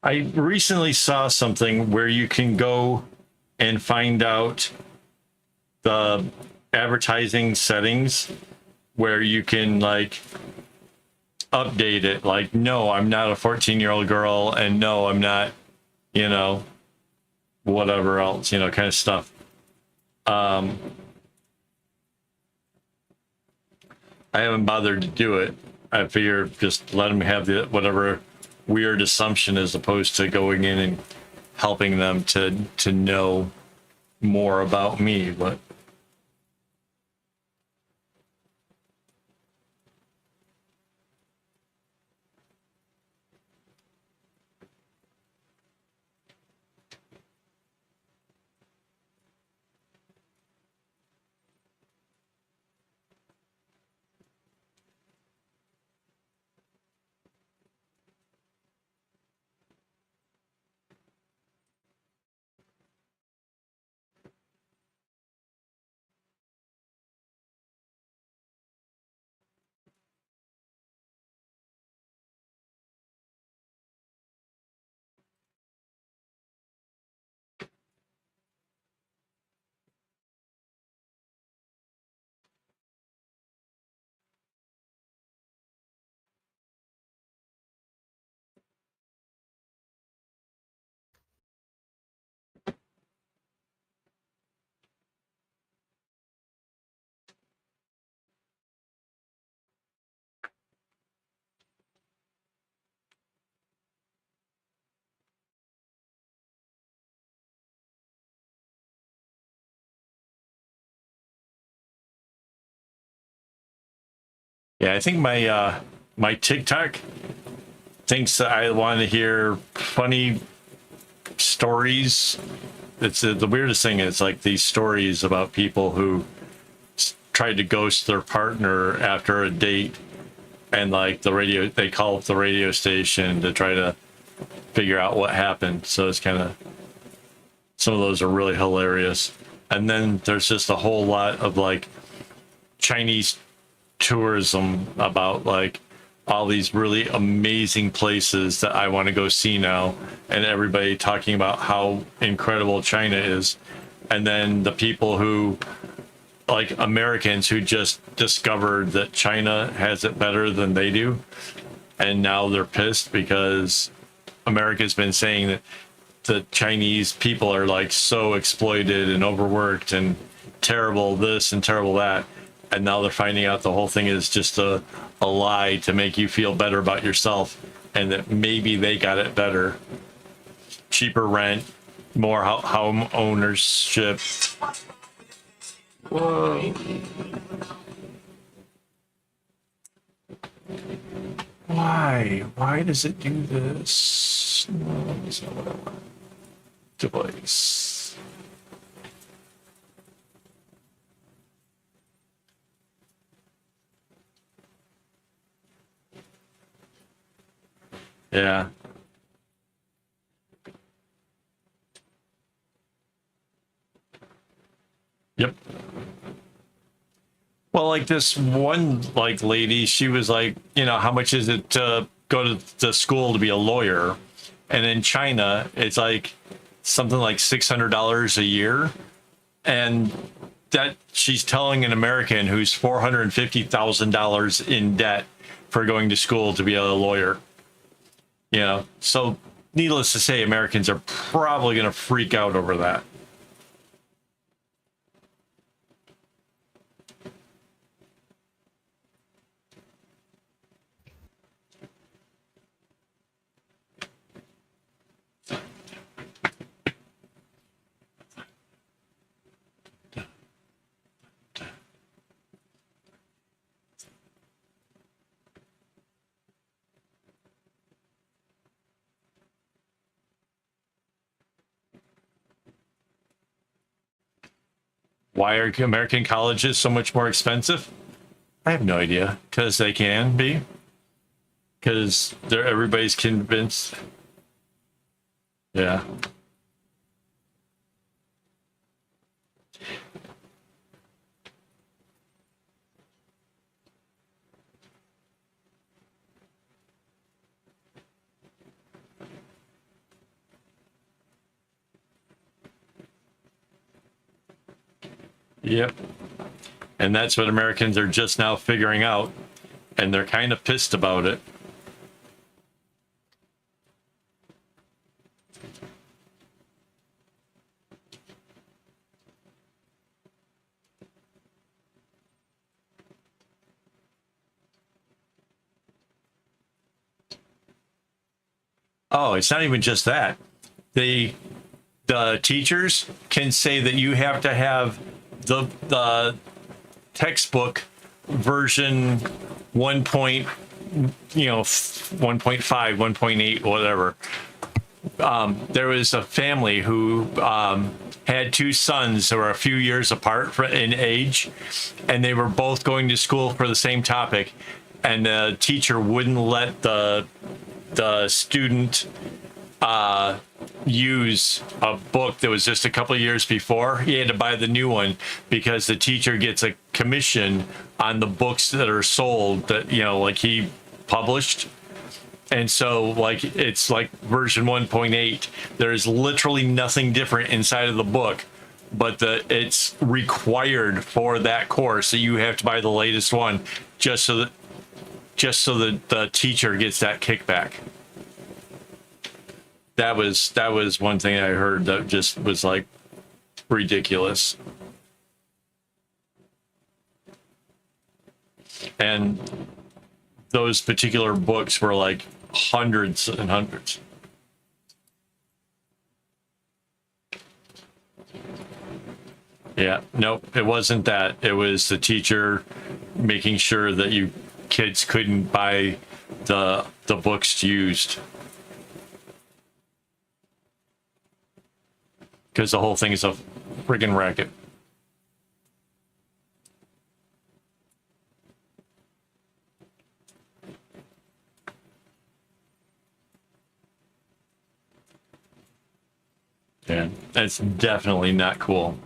I recently saw something where you can go and find out the advertising settings where you can like update it. Like, no, I'm not a 14-year-old girl, and no, I'm not, you know, whatever else, you know, kind of stuff. I haven't bothered to do it. I figure just let them have the whatever weird assumption as opposed to going in and helping them to know more about me. But yeah, I think my TikTok thinks that I want to hear funny stories. It's the weirdest thing is like these stories about people who tried to ghost their partner after a date, and like they call up the radio station to try to figure out what happened. So it's kind of, some of those are really hilarious. And then there's just a whole lot of like Chinese tourism about like all these really amazing places that I want to go see now, and everybody talking about how incredible China is. And then the people who, like Americans who just discovered that China has it better than they do, and now they're pissed because America's been saying that the Chinese people are like so exploited and overworked and terrible this and terrible that. And now they're finding out the whole thing is just a lie to make you feel better about yourself, and that maybe they got it better. Cheaper rent, more home ownership. Whoa. Why? Why does it do this? No, that's not what I want. Device. Yeah. Yep. Well, like this one like lady, she was like, you know, how much is it to go to school to be a lawyer? And in China, it's like something like $600 a year. And that she's telling an American who's $450,000 in debt for going to school to be a lawyer. You know, so needless to say, Americans are probably going to freak out over that. Why are American colleges so much more expensive? I have no idea. Because they can be. Because everybody's convinced. Yeah. Yep. And that's what Americans are just now figuring out. And they're kind of pissed about it. Oh, it's not even just that. the teachers can say that you have to have the textbook version 1 point, 1.5, 1.8, whatever. There was a family who had two sons who were a few years apart in age, and they were both going to school for the same topic, and the teacher wouldn't let the student use a book that was just a couple of years before. He had to buy the new one because the teacher gets a commission on the books that are sold that, like he published. And so like, it's like version 1.8, there's literally nothing different inside of the book, but it's required for that course that you have to buy the latest one just so that the teacher gets that kickback. That was one thing I heard that just was like ridiculous. And those particular books were like hundreds and hundreds. Yeah, nope, it wasn't that. It was the teacher making sure that you kids couldn't buy the books used. Because the whole thing is a friggin' racket. Yeah, that's definitely not cool.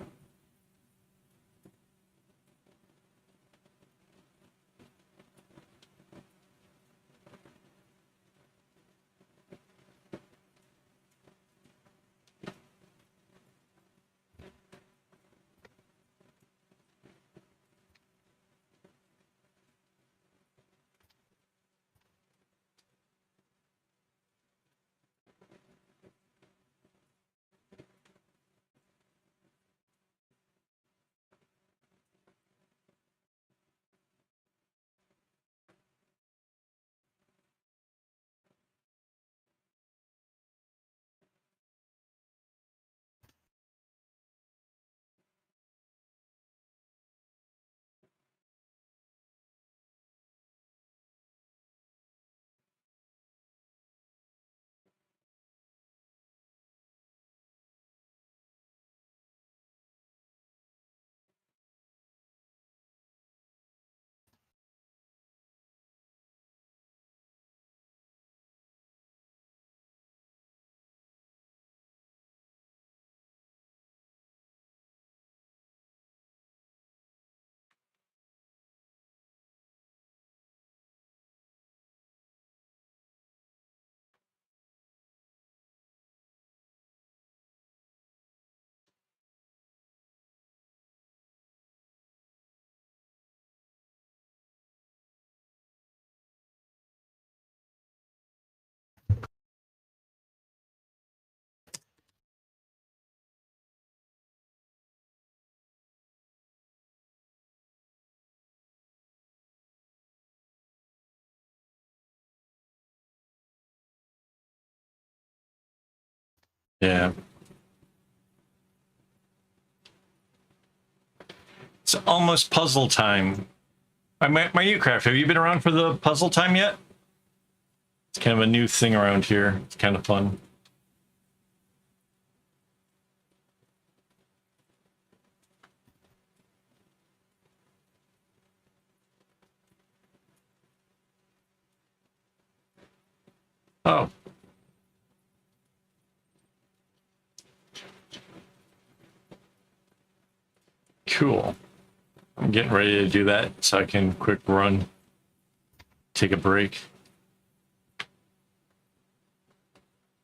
Yeah. It's almost puzzle time. My Utecraft, have you been around for the puzzle time yet? It's kind of a new thing around here. It's kind of fun. Oh. Cool. I'm getting ready to do that so I can quick run, take a break,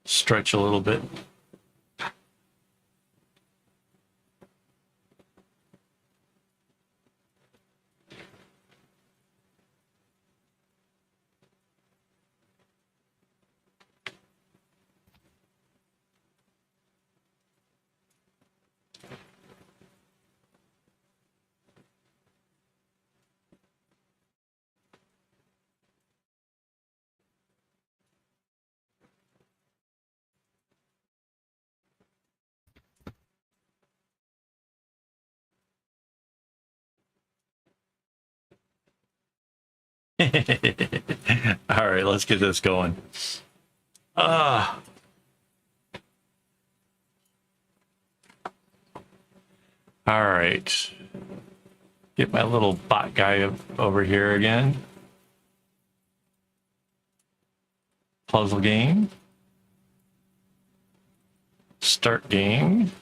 stretch a little bit. All right, let's get this going. All right. Get my little bot guy over here again. Puzzle game. Start game.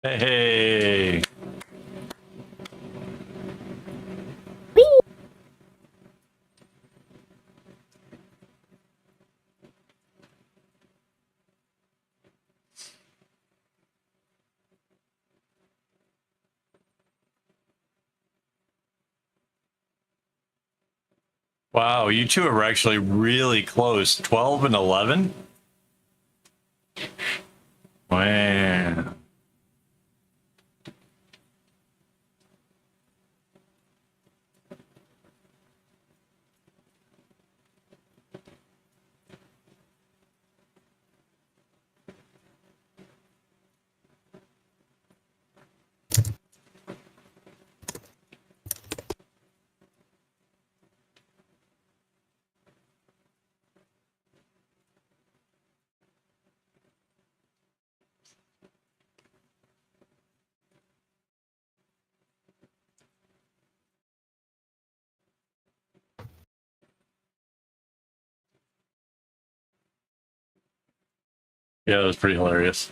Hey. Whee! Wow, you two are actually really close. 12 and 11? Wow. Yeah, it was pretty hilarious.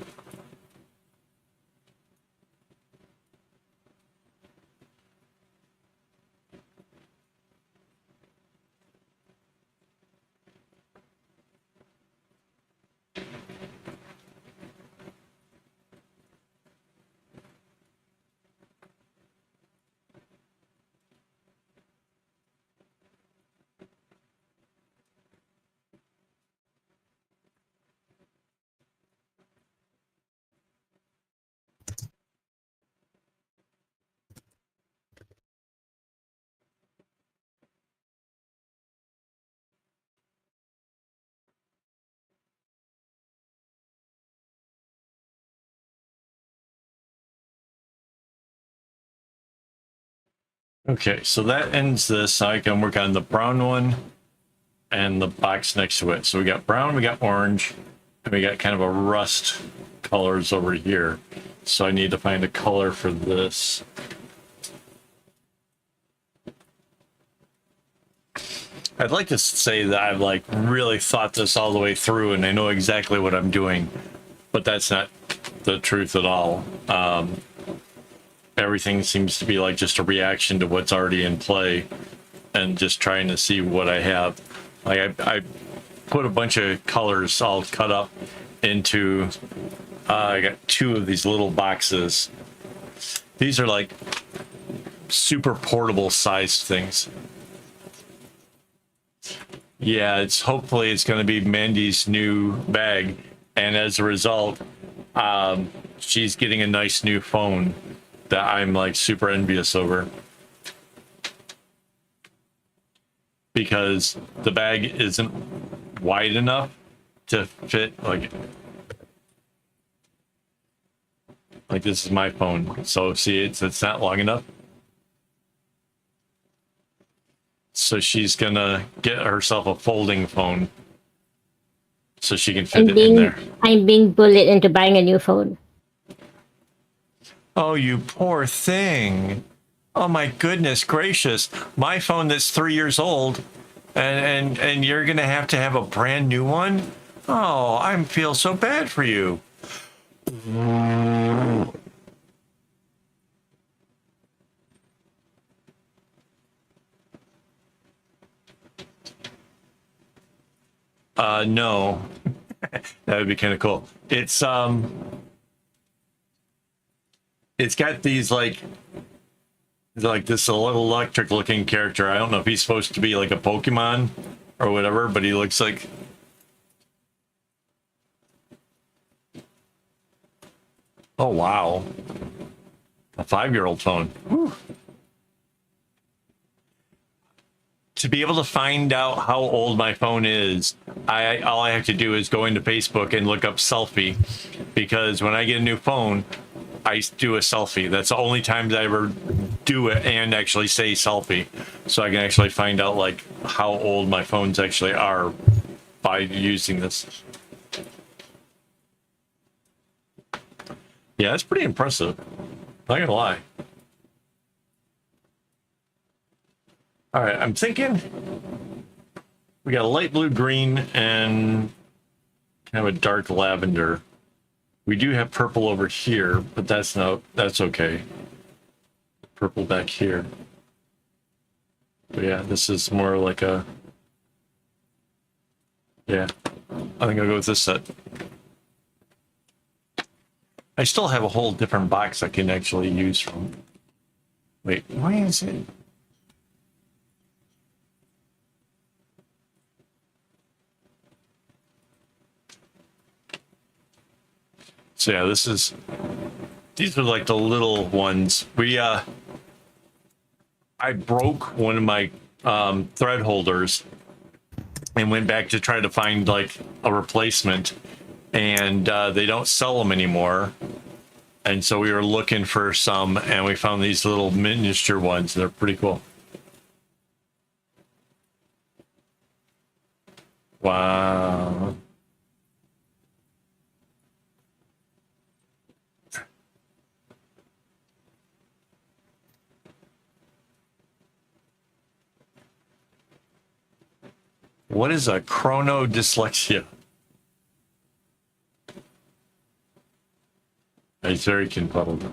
Okay, so that ends this. I can work on the brown one and the box next to it. So we got brown, we got orange, and we got kind of a rust colors over here. So I need to find a color for this. I'd like to say that I've like really thought this all the way through and I know exactly what I'm doing, but that's not the truth at all. Everything seems to be like just a reaction to what's already in play and just trying to see what I have. Like I put a bunch of colors all cut up into, I got two of these little boxes. These are like super portable sized things. Yeah, it's hopefully it's going to be Mandy's new bag. And as a result, she's getting a nice new phone that I'm like super envious over, because the bag isn't wide enough to fit like this is my phone. So see, it's not long enough. So she's gonna get herself a folding phone so she can fit it in there. I'm being bullied into buying a new phone. Oh, you poor thing. Oh my goodness gracious. My phone that's 3 years old and you're gonna have to have a brand new one? Oh, I feel so bad for you. No. That would be kind of cool. It's got these like this little electric looking character. I don't know if he's supposed to be like a Pokemon or whatever, but he looks like. Oh wow, a 5-year-old phone. Whew. To be able to find out how old my phone is, all I have to do is go into Facebook and look up selfie, because when I get a new phone, I do a selfie. That's the only times I ever do it and actually say selfie, so I can actually find out like how old my phones actually are by using this. Yeah, that's pretty impressive. Not gonna lie. All right, I'm thinking we got a light blue green and kind of a dark lavender. We do have purple over here, but that's okay. Purple back here. But yeah, this is more like a, yeah, I think I'll go with this set. I still have a whole different box I can actually use from. Wait, why is it? So yeah, these are like the little ones. I broke one of my thread holders and went back to try to find like a replacement, and they don't sell them anymore. And so we were looking for some, and we found these little miniature ones. They're pretty cool. Wow. What is a chrono dyslexia? It's very confuddled.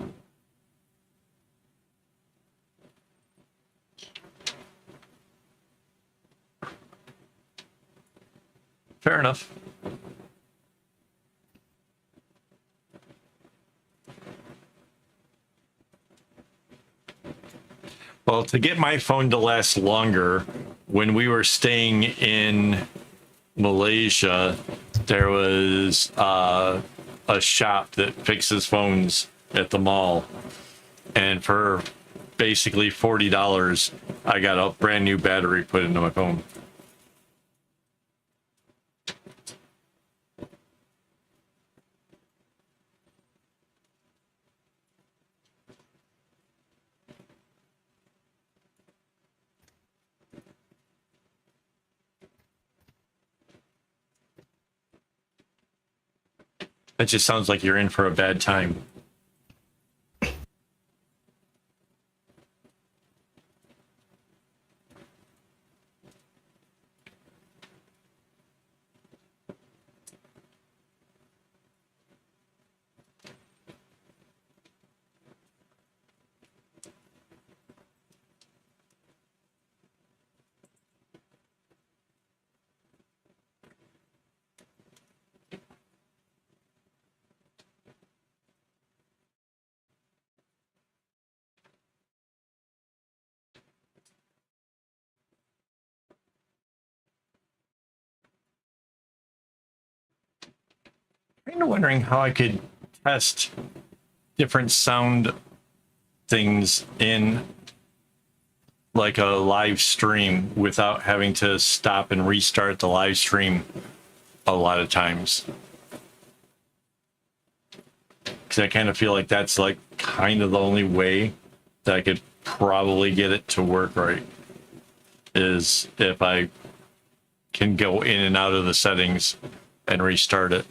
Fair enough. Well, to get my phone to last longer, when we were staying in Malaysia, there was a shop that fixes phones at the mall. And for basically $40, I got a brand new battery put into my phone. That just sounds like you're in for a bad time. Kind of wondering how I could test different sound things in like a live stream without having to stop and restart the live stream a lot of times. Because I kind of feel like that's like kind of the only way that I could probably get it to work right, is if I can go in and out of the settings and restart it.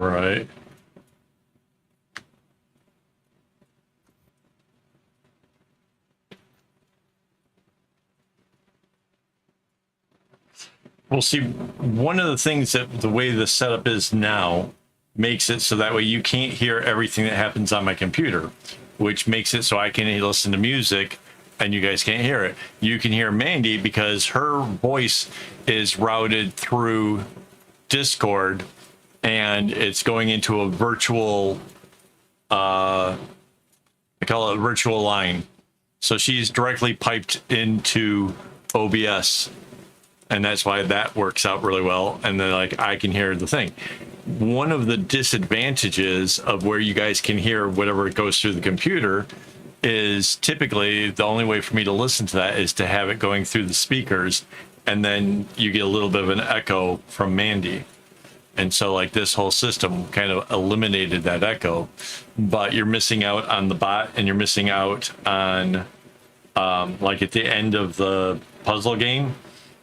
Right. Well, see, one of the things that the way the setup is now makes it so that way you can't hear everything that happens on my computer, which makes it so I can listen to music and you guys can't hear it. You can hear Mandy because her voice is routed through Discord and it's going into a virtual, I call it a virtual line. So she's directly piped into OBS. and that's why that works out really well. And then like I can hear the thing. One of the disadvantages of where you guys can hear whatever goes through the computer is typically the only way for me to listen to that is to have it going through the speakers, and then you get a little bit of an echo from Mandy. And so like this whole system kind of eliminated that echo, but you're missing out on the bot, and you're missing out on like at the end of the puzzle game,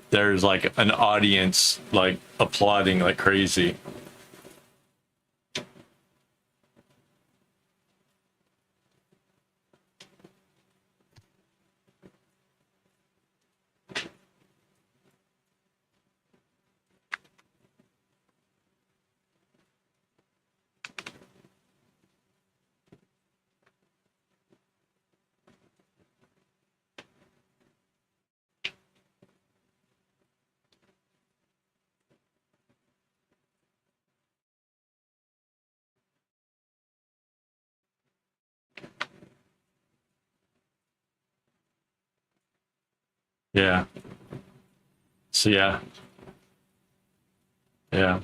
there's like an audience like applauding like crazy. Yeah. So yeah. Yeah.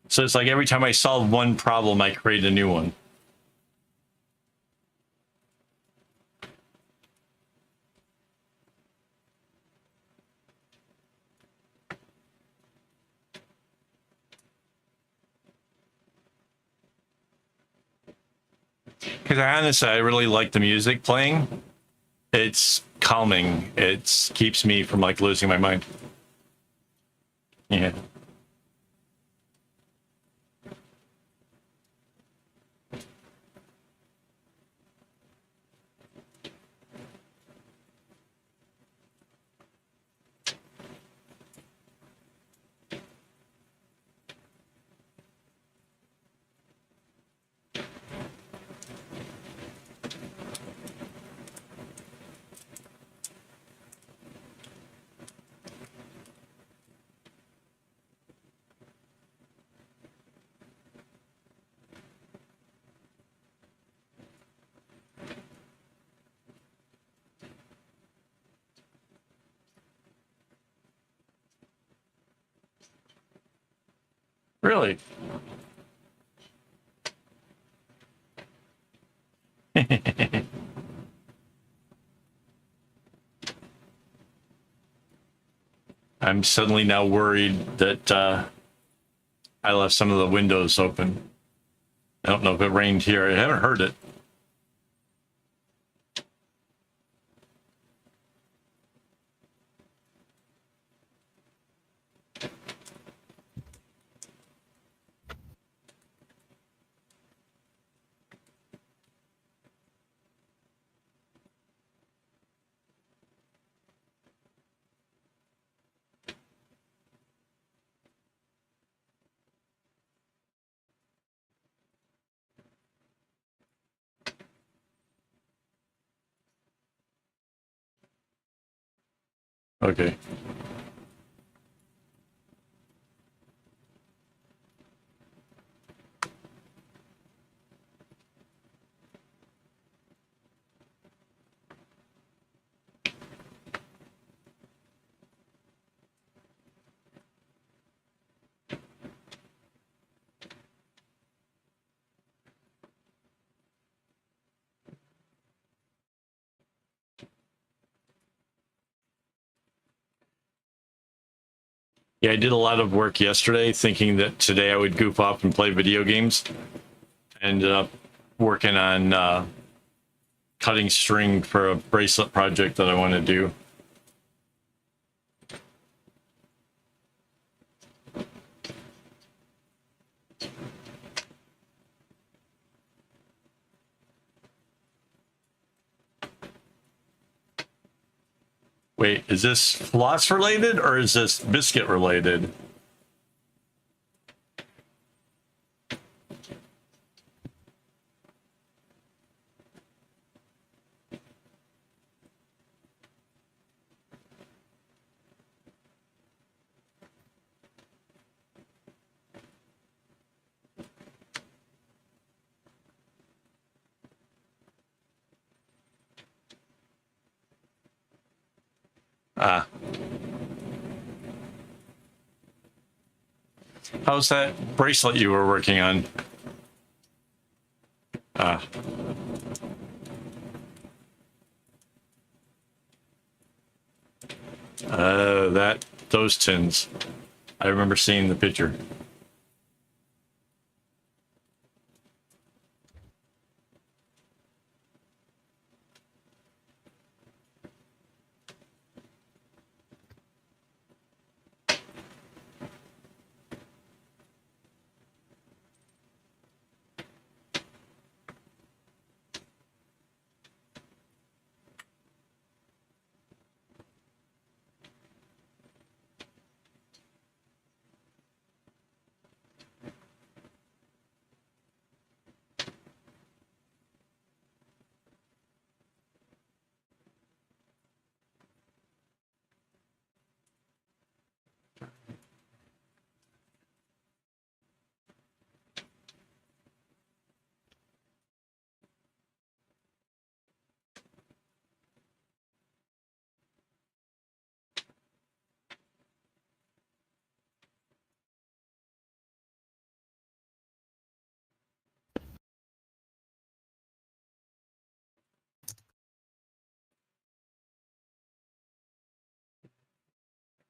So it's like every time I solve one problem, I create a new one. Because I really like the music playing. It's calming. It keeps me from like losing my mind. Yeah. Really? I'm suddenly now worried that I left some of the windows open. I don't know if it rained here. I haven't heard it. Okay. Yeah, I did a lot of work yesterday thinking that today I would goof off and play video games. I ended up working on cutting string for a bracelet project that I want to do. Wait, is this floss related or is this biscuit related? Ah. How's that bracelet you were working on? Ah. Those tins. I remember seeing the picture.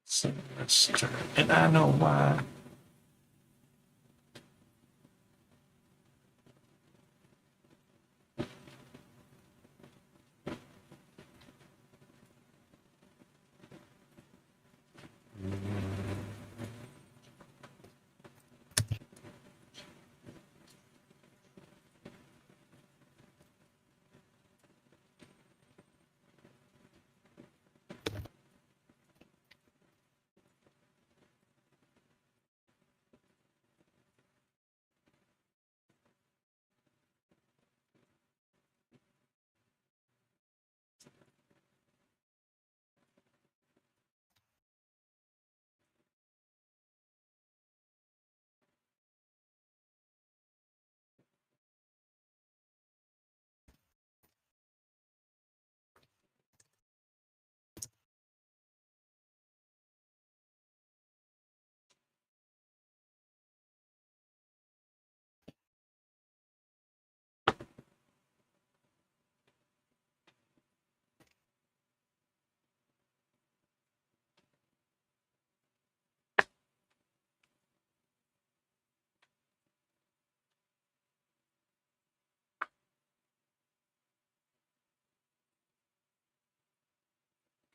Sinister, and I know why.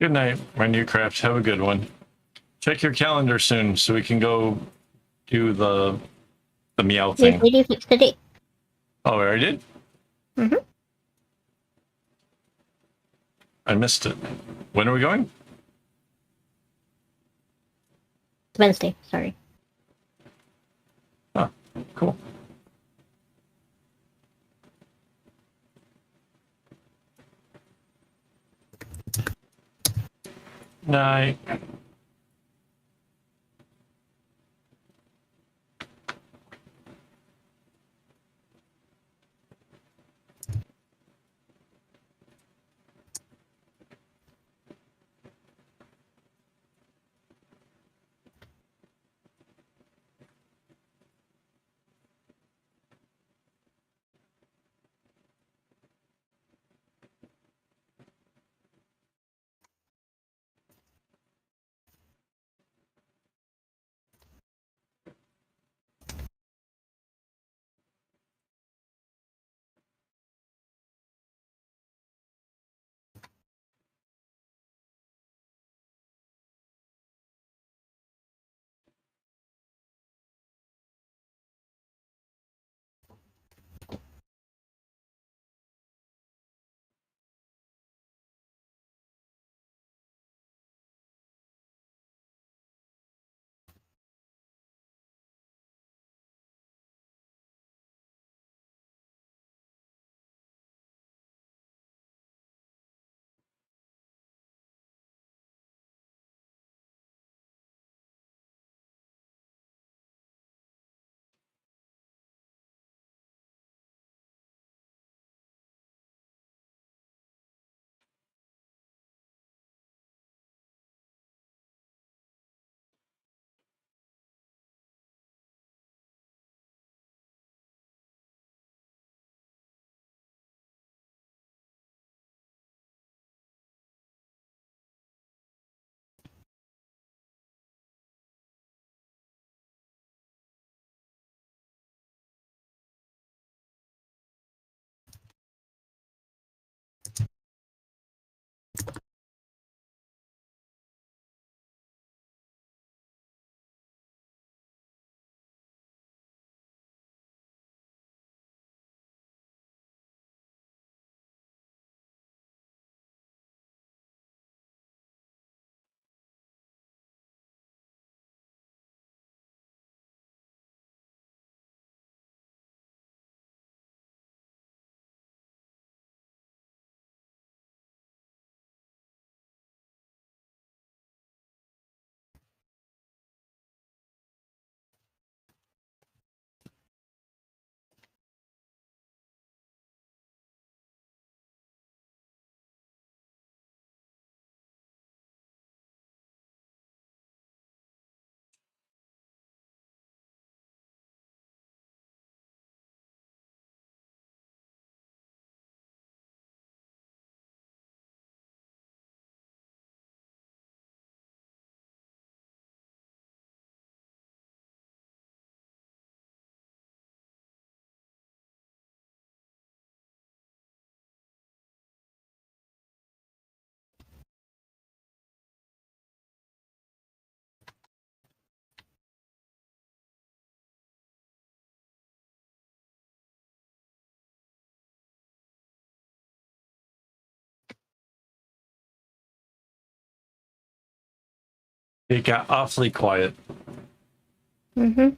Good night, my new craft. Have a good one. Check your calendar soon so we can go do the meow You thing. already fixed the date. Oh, I already did? Mm-hmm. I missed it. When are we going? It's Wednesday, sorry. Oh, cool. Night. It got awfully quiet. Mm-hmm.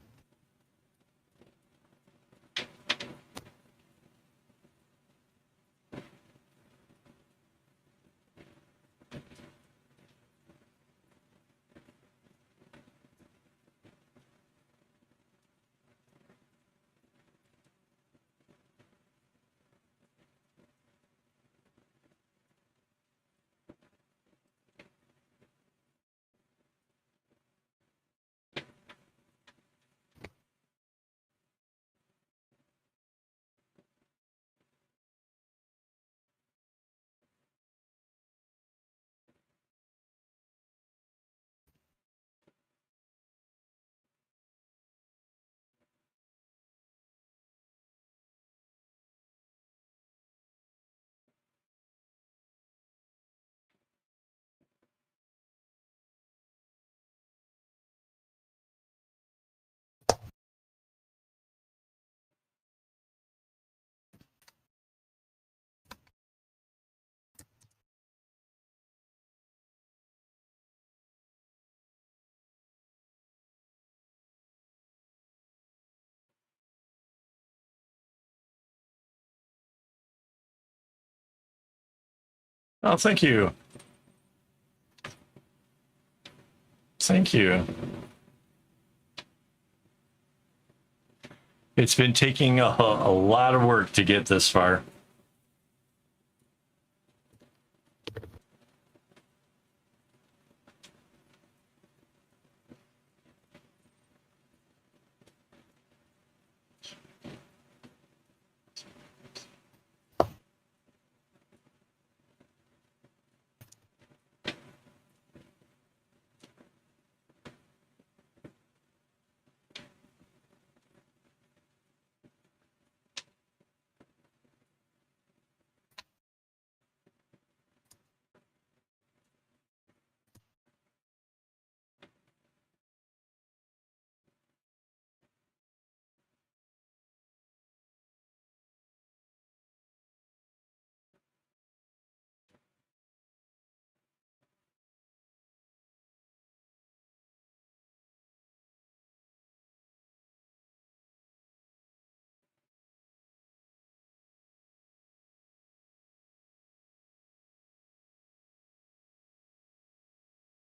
Oh, thank you. Thank you. It's been taking a lot of work to get this far.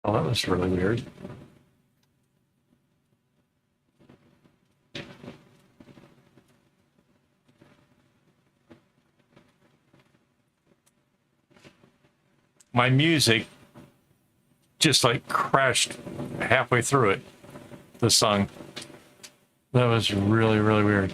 Oh, that was really weird. My music just like crashed halfway through it. The song. That was really, really weird.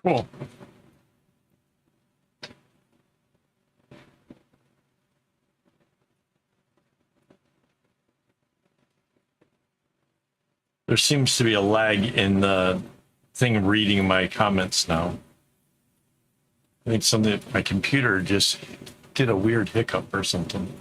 Cool. There seems to be a lag in the thing reading my comments now. I think something, my computer just did a weird hiccup or something.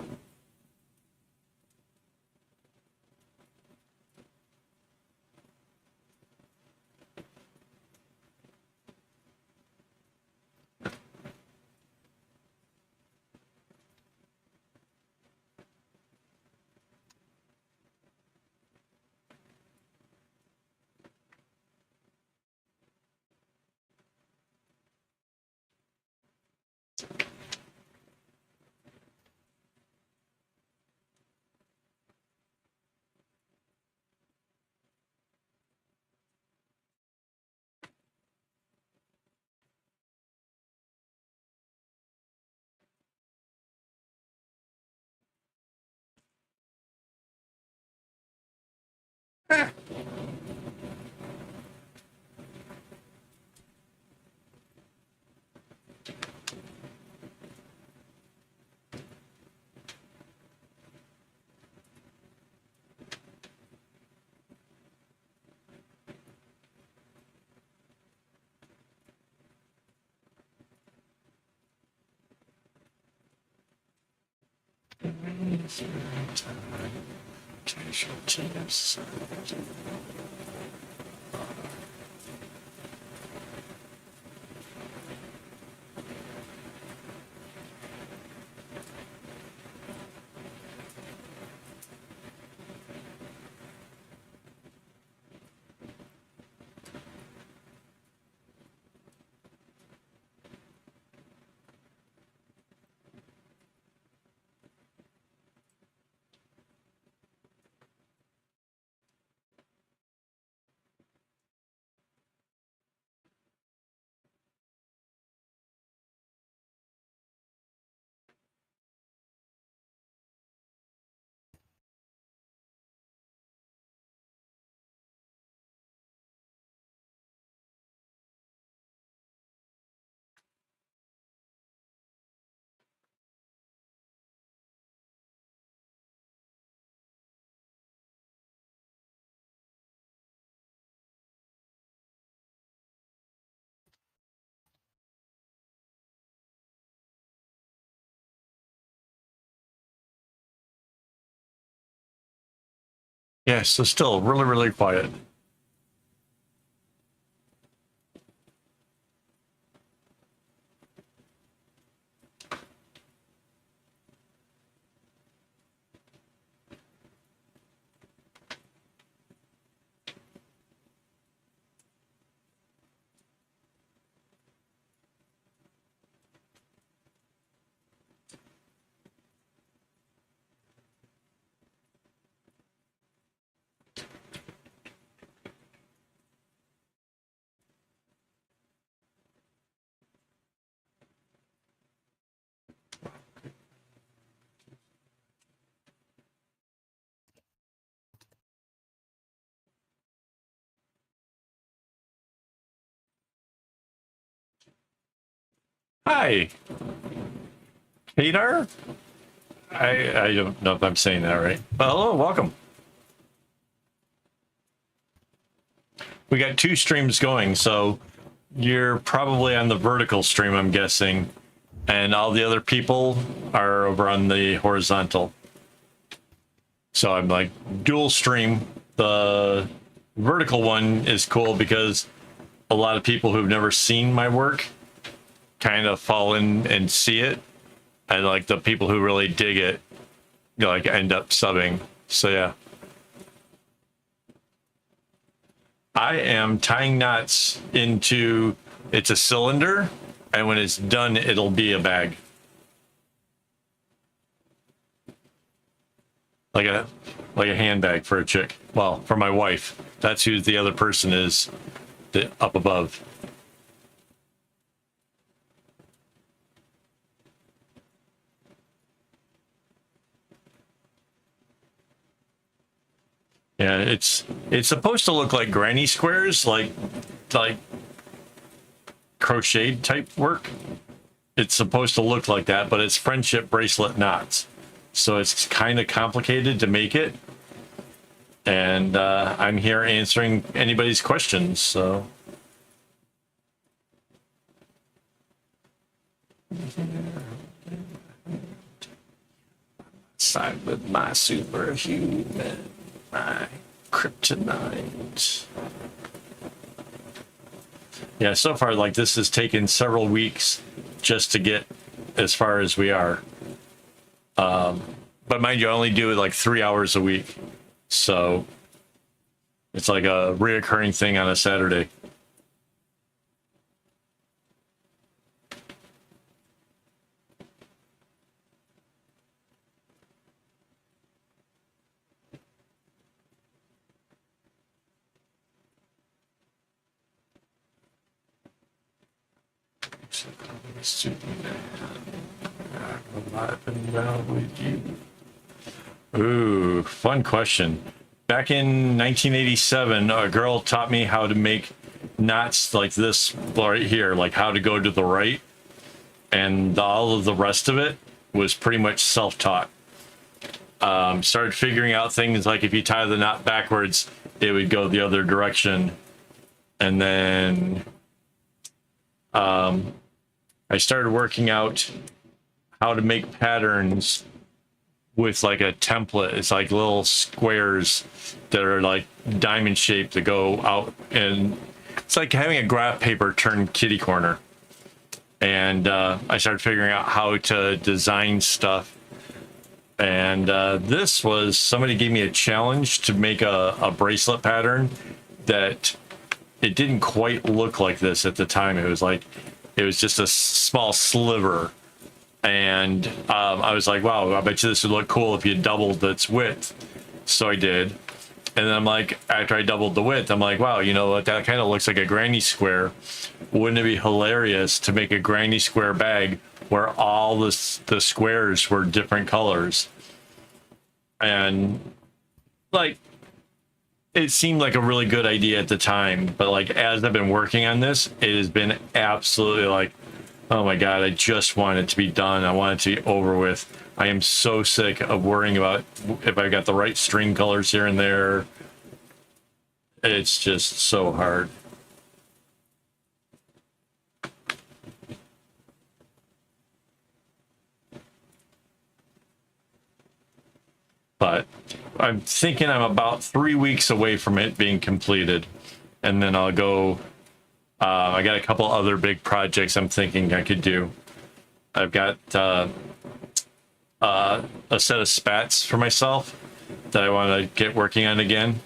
Yeah, so still really, really quiet. Hi, Peter. I don't know if I'm saying that right. But hello, welcome. We got 2 streams going, so you're probably on the vertical stream, I'm guessing, and all the other people are over on the horizontal. So I'm like dual stream. The vertical one is cool because a lot of people who've never seen my work kind of fall in and see it, and like the people who really dig it, you know, like end up subbing. So yeah, I am tying knots into, it's a cylinder, and when it's done, it'll be a bag, like a handbag for a chick. Well, for my wife. That's who the other person is, up above. Yeah, it's supposed to look like granny squares, like crocheted type work. It's supposed to look like that, but it's friendship bracelet knots. So it's kind of complicated to make it. And I'm here answering anybody's questions, so. Side with my superhuman, my kryptonite. Yeah, so far, like, this has taken several weeks just to get as far as we are. But mind you, I only do it like 3 hours a week. So it's like a reoccurring thing on a Saturday. Ooh, fun question. Back in 1987, a girl taught me how to make knots like this right here, like how to go to the right. And all of the rest of it was pretty much self-taught. Started figuring out things like if you tie the knot backwards, it would go the other direction. And then I started working out how to make patterns with like a template. It's like little squares that are like diamond shaped to go out, and it's like having a graph paper turned kitty corner. And I started figuring out how to design stuff. And this was, somebody gave me a challenge to make a bracelet pattern that it didn't quite look like this at the time. It was just a small sliver. And I was like, wow, I bet you this would look cool if you doubled its width. So I did. And then I'm like, after I doubled the width, I'm like, wow, you know what? That kind of looks like a granny square. Wouldn't it be hilarious to make a granny square bag where all the squares were different colors? And like, it seemed like a really good idea at the time, but like, as I've been working on this, it has been absolutely like, oh my God, I just want it to be done. I want it to be over with. I am so sick of worrying about if I've got the right string colors here and there. It's just so hard. But I'm thinking I'm about 3 weeks away from it being completed. And then I'll go, I got a couple other big projects I'm thinking I could do. I've got a set of spats for myself that I want to get working on again.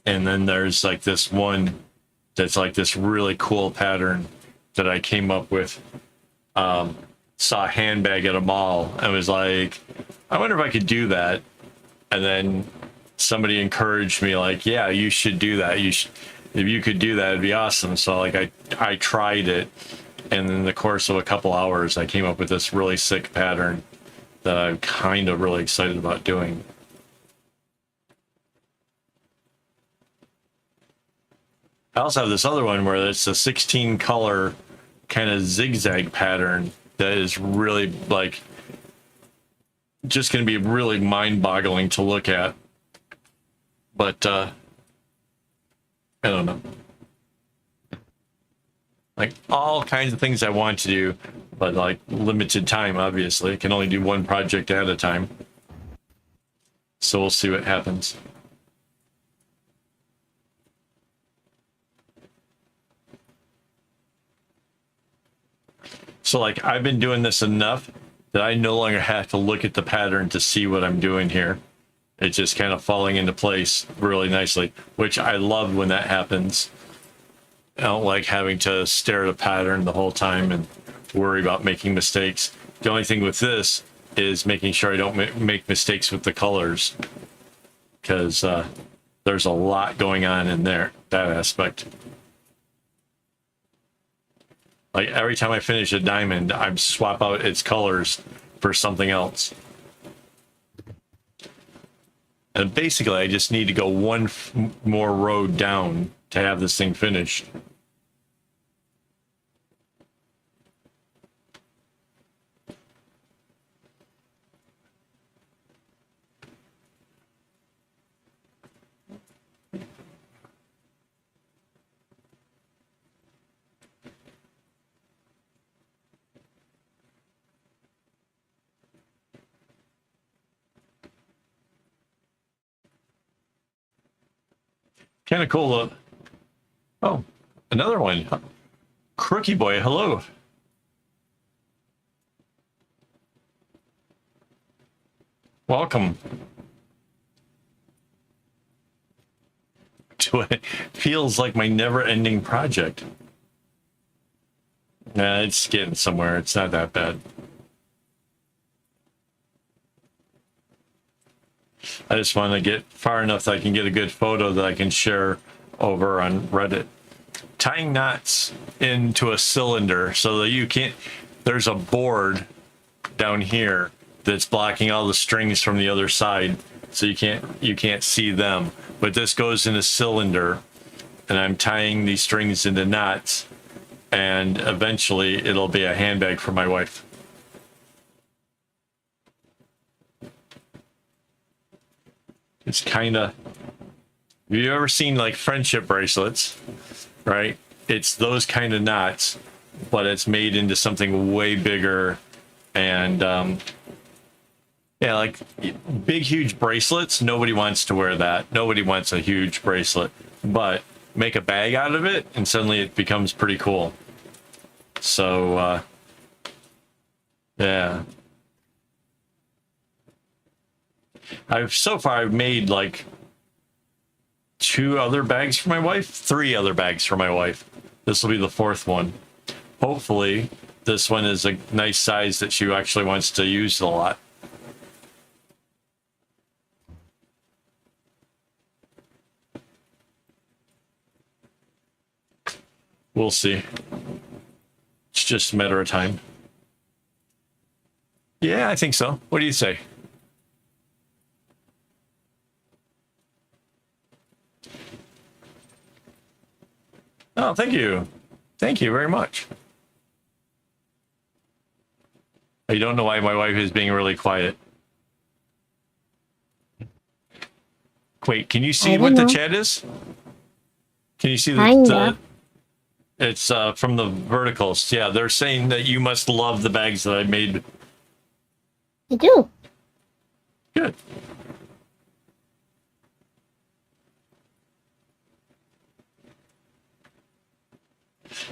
And then there's like this one that's like this really cool pattern that I came up with. Saw a handbag at a mall and was like, I wonder if I could do that. And then somebody encouraged me like, yeah, you should do that. If you could do that, it'd be awesome. So like I tried it. And in the course of a couple hours, I came up with this really sick pattern that I'm kind of really excited about doing. I also have this other one where it's a 16 color kind of zigzag pattern that is really like just going to be really mind-boggling to look at. But I don't know. Like all kinds of things I want to do, but like limited time, obviously. I can only do one project at a time. So we'll see what happens. So like I've been doing this enough that I no longer have to look at the pattern to see what I'm doing here. It's just kind of falling into place really nicely, which I love when that happens. I don't like having to stare at a pattern the whole time and worry about making mistakes. The only thing with this is making sure I don't make mistakes with the colors, because there's a lot going on in there, that aspect. Like every time I finish a diamond, I swap out its colors for something else. And basically, I just need to go one more row down to have this thing finished. Kind of cool though. Oh, another one. Crookie boy, hello. Welcome. It feels like my never-ending project. Nah, it's getting somewhere. It's not that bad. I just want to get far enough that I can get a good photo that I can share over on Reddit. Tying knots into a cylinder so that you can't, there's a board down here that's blocking all the strings from the other side, so you can't see them. But this goes in a cylinder, and I'm tying these strings into knots, and eventually it'll be a handbag for my wife. It's kind of, have you ever seen like friendship bracelets, right? It's those kind of knots, but it's made into something way bigger, and Yeah, like big, huge bracelets. Nobody wants to wear that. Nobody wants a huge bracelet. But make a bag out of it, and suddenly it becomes pretty cool. So, yeah. So far I've made like 2 other bags for my wife, 3 other bags for my wife. This will be the 4th one. Hopefully, this one is a nice size that she actually wants to use a lot. We'll see. It's just a matter of time. Yeah, I think so. What do you say? Oh, thank you. Thank you very much. I don't know why my wife is being really quiet. Wait, can you see what the chat is? Can you see the it's from the verticals. Yeah, they're saying that you must love the bags that I made. I do. Good.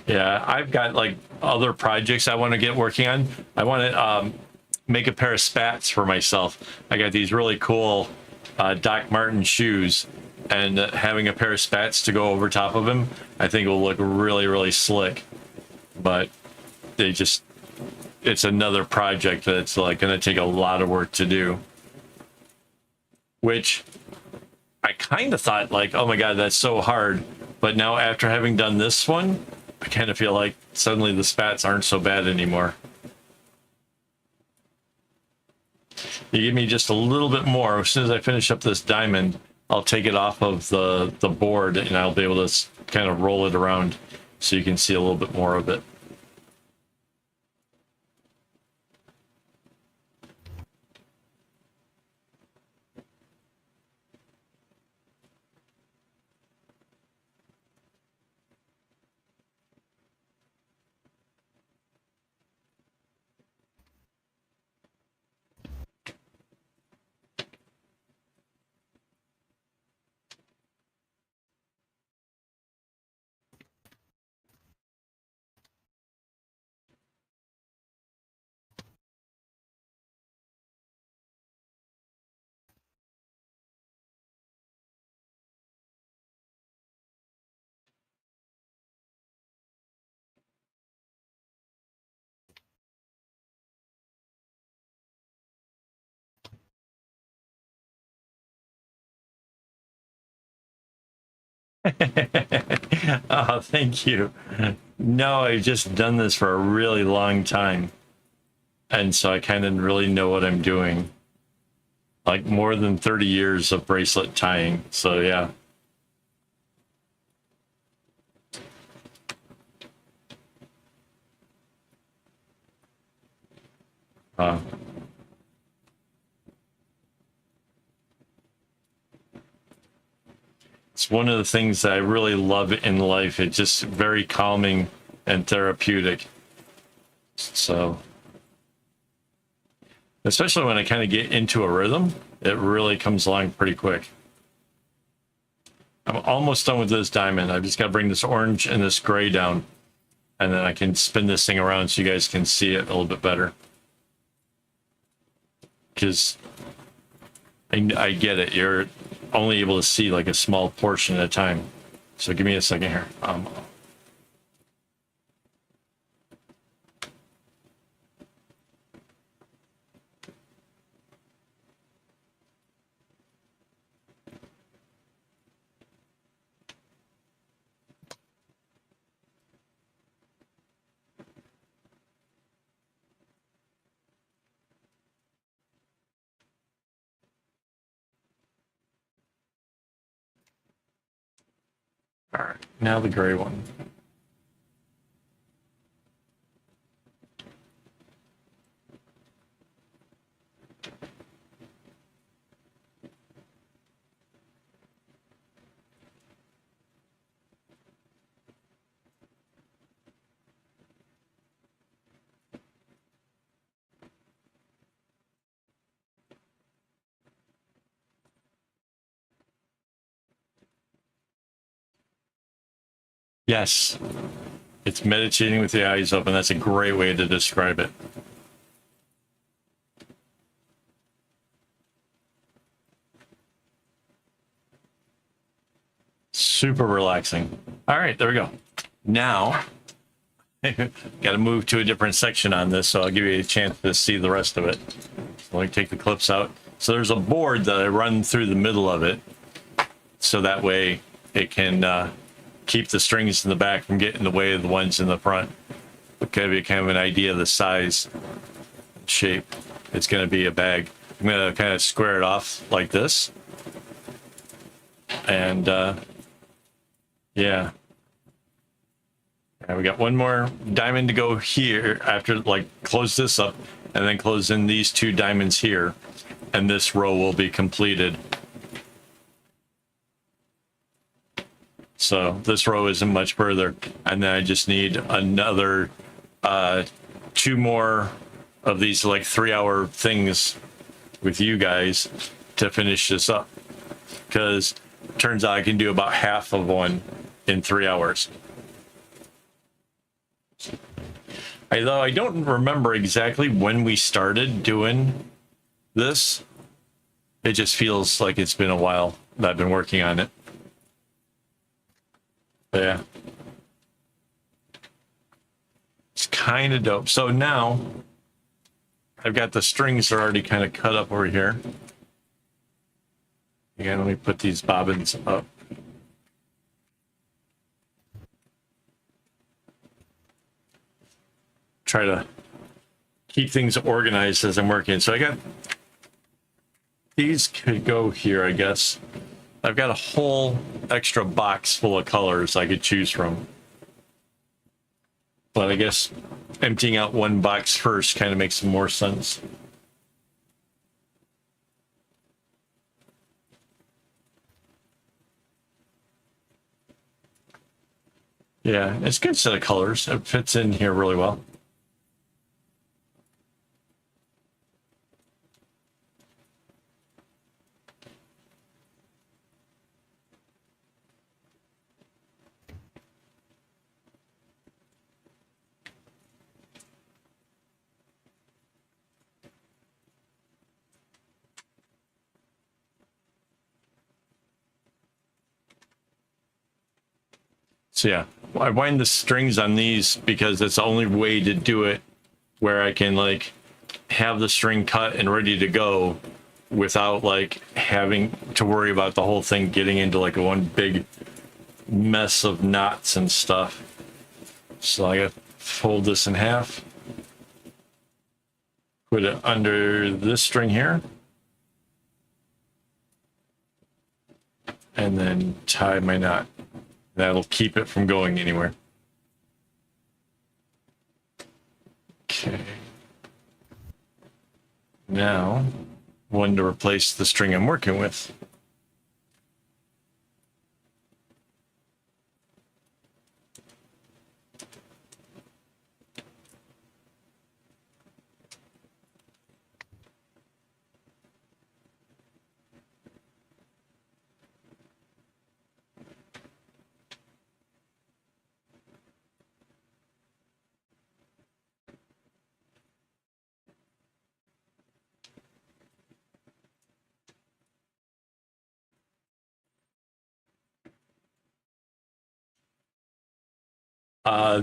Yeah, I've got like other projects I want to get working on. I want to make a pair of spats for myself. I got these really cool Doc Marten shoes, and having a pair of spats to go over top of them, I think will look really, really slick. But they just, it's another project that's like going to take a lot of work to do. Which I kind of thought like, oh my God, that's so hard. But now after having done this one, I kind of feel like suddenly the spats aren't so bad anymore. You give me just a little bit more. As soon as I finish up this diamond, I'll take it off of the board and I'll be able to kind of roll it around so you can see a little bit more of it. Oh, thank you. No, I've just done this for a really long time. And so I kind of really know what I'm doing. Like more than 30 years of bracelet tying. So yeah. It's one of the things that I really love in life. It's just very calming and therapeutic. So, especially when I kind of get into a rhythm, it really comes along pretty quick. I'm almost done with this diamond. I've just got to bring this orange and this gray down, and then I can spin this thing around so you guys can see it a little bit better. Because I get it. You're only able to see like a small portion at a time. So give me a second here. All right, now the gray one. Yes, it's meditating with the eyes open. That's a great way to describe it. Super relaxing. All right, there we go. Now, got to move to a different section on this, so I'll give you a chance to see the rest of it. So let me take the clips out. So there's a board that I run through the middle of it, so that way it can keep the strings in the back from getting in the way of the ones in the front. It'll give you kind of an idea of the size and shape. It's going to be a bag. I'm going to kind of square it off like this. And yeah. And we got one more diamond to go here after, like, close this up and then close in these two diamonds here. And this row will be completed. So this row isn't much further. And then I just need another two more of these like 3-hour things with you guys to finish this up. Because turns out I can do about half of one in 3 hours. Although I don't remember exactly when we started doing this, it just feels like it's been a while that I've been working on it. But yeah. It's kind of dope. So now I've got the strings are already kind of cut up over here. Again, let me put these bobbins up. Try to keep things organized as I'm working. So I got these could go here, I guess. I've got a whole extra box full of colors I could choose from. But I guess emptying out one box first kind of makes some more sense. Yeah, it's a good set of colors. It fits in here really well. So yeah, I wind the strings on these because it's the only way to do it where I can like have the string cut and ready to go without like having to worry about the whole thing getting into like one big mess of knots and stuff. So I gotta fold this in half, put it under this string here, and then tie my knot. That'll keep it from going anywhere. Okay. Now, one to replace the string I'm working with.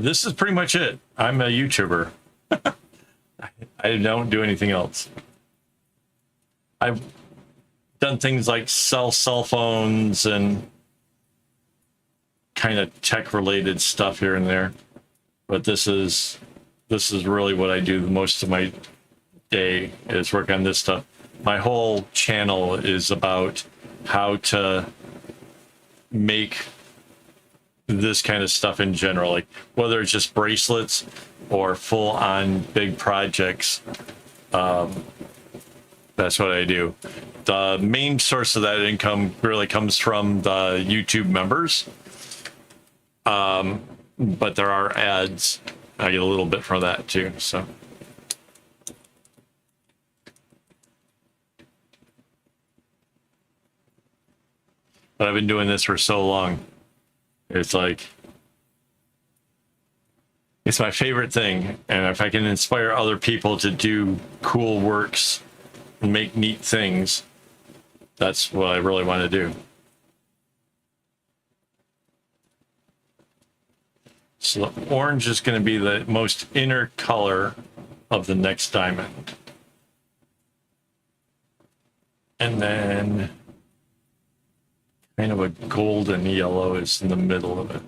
This is pretty much it. I'm a YouTuber. I don't do anything else. I've done things like sell cell phones and kind of tech related stuff here and there, but this is really what I do the most of my day is work on this stuff. My whole channel is about how to make this kind of stuff in general, like whether it's just bracelets or full on big projects. That's what I do. The main source of that income really comes from the YouTube members. But there are ads. I get a little bit from that too, so. But I've been doing this for so long. It's like It's my favorite thing. And if I can inspire other people to do cool works and make neat things, that's what I really want to do. So the orange is going to be the most inner color of the next diamond. And then kind of a golden yellow is in the middle of it.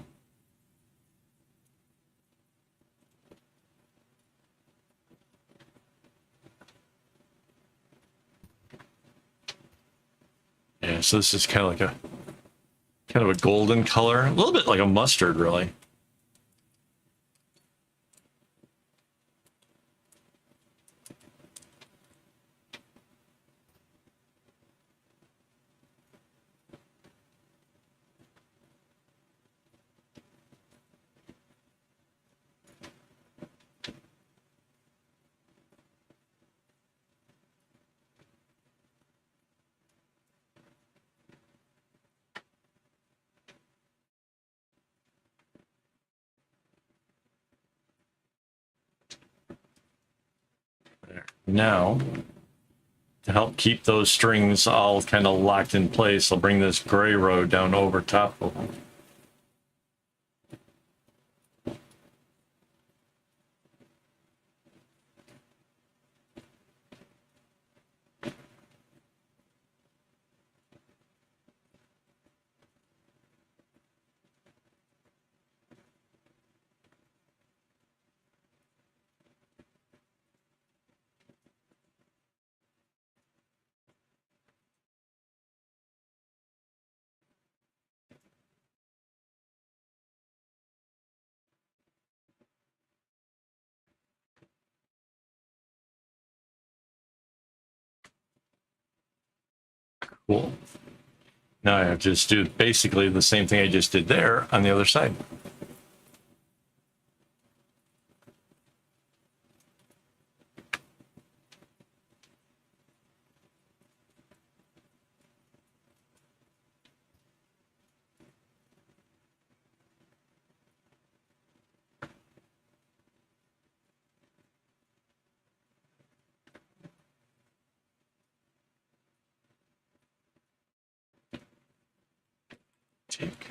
Yeah, so this is kind of a golden color, a little bit like a mustard, really. There. Now, to help keep those strings all kind of locked in place, I'll bring this gray row down over top of them. Cool. Now I have to just do basically the same thing I just did there on the other side. Take.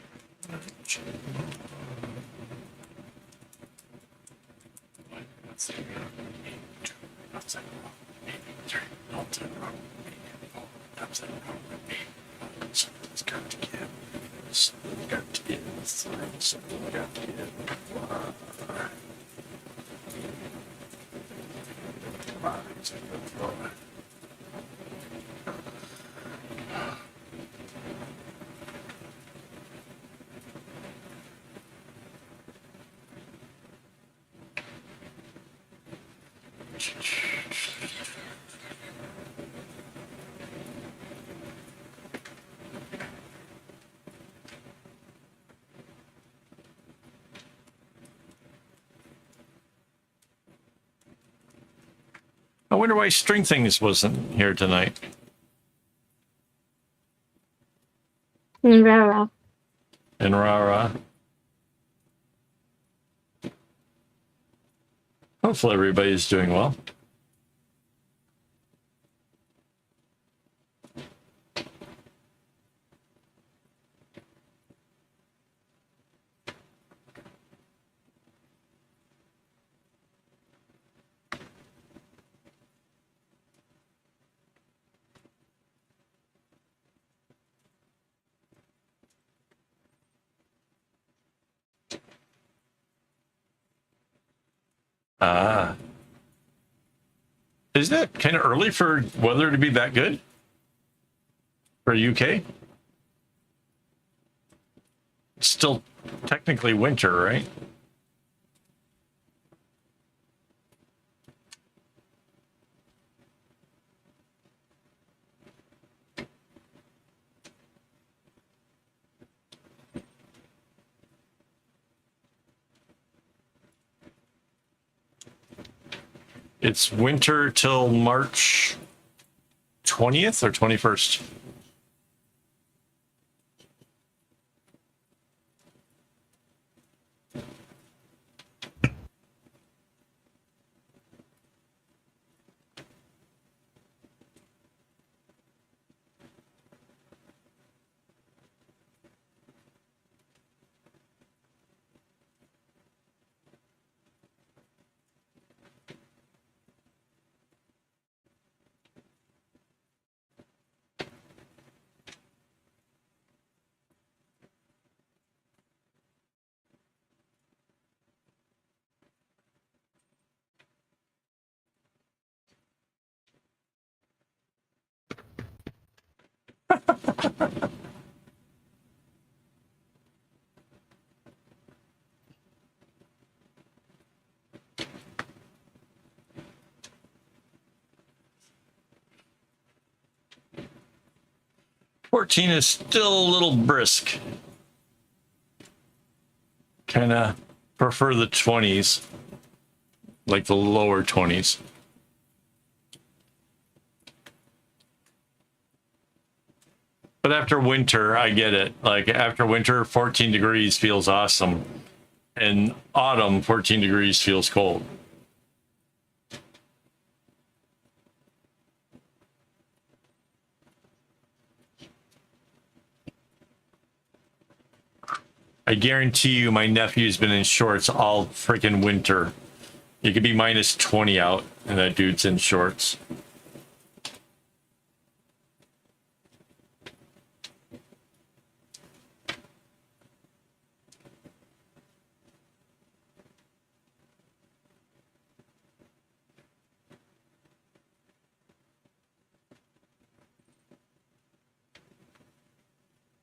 I wonder why String Things wasn't here tonight. Rara. And Rara. Hopefully everybody's doing well. Ah. Is that kind of early for weather to be that good? For UK? It's still technically winter, right? It's winter till March 20th or 21st. 14 is still a little brisk. Kind of prefer the 20s, like the lower 20s. But after winter, I get it. Like after winter, 14 degrees feels awesome. And autumn, 14 degrees feels cold. I guarantee you my nephew's been in shorts all freaking winter. It could be minus 20 out and that dude's in shorts.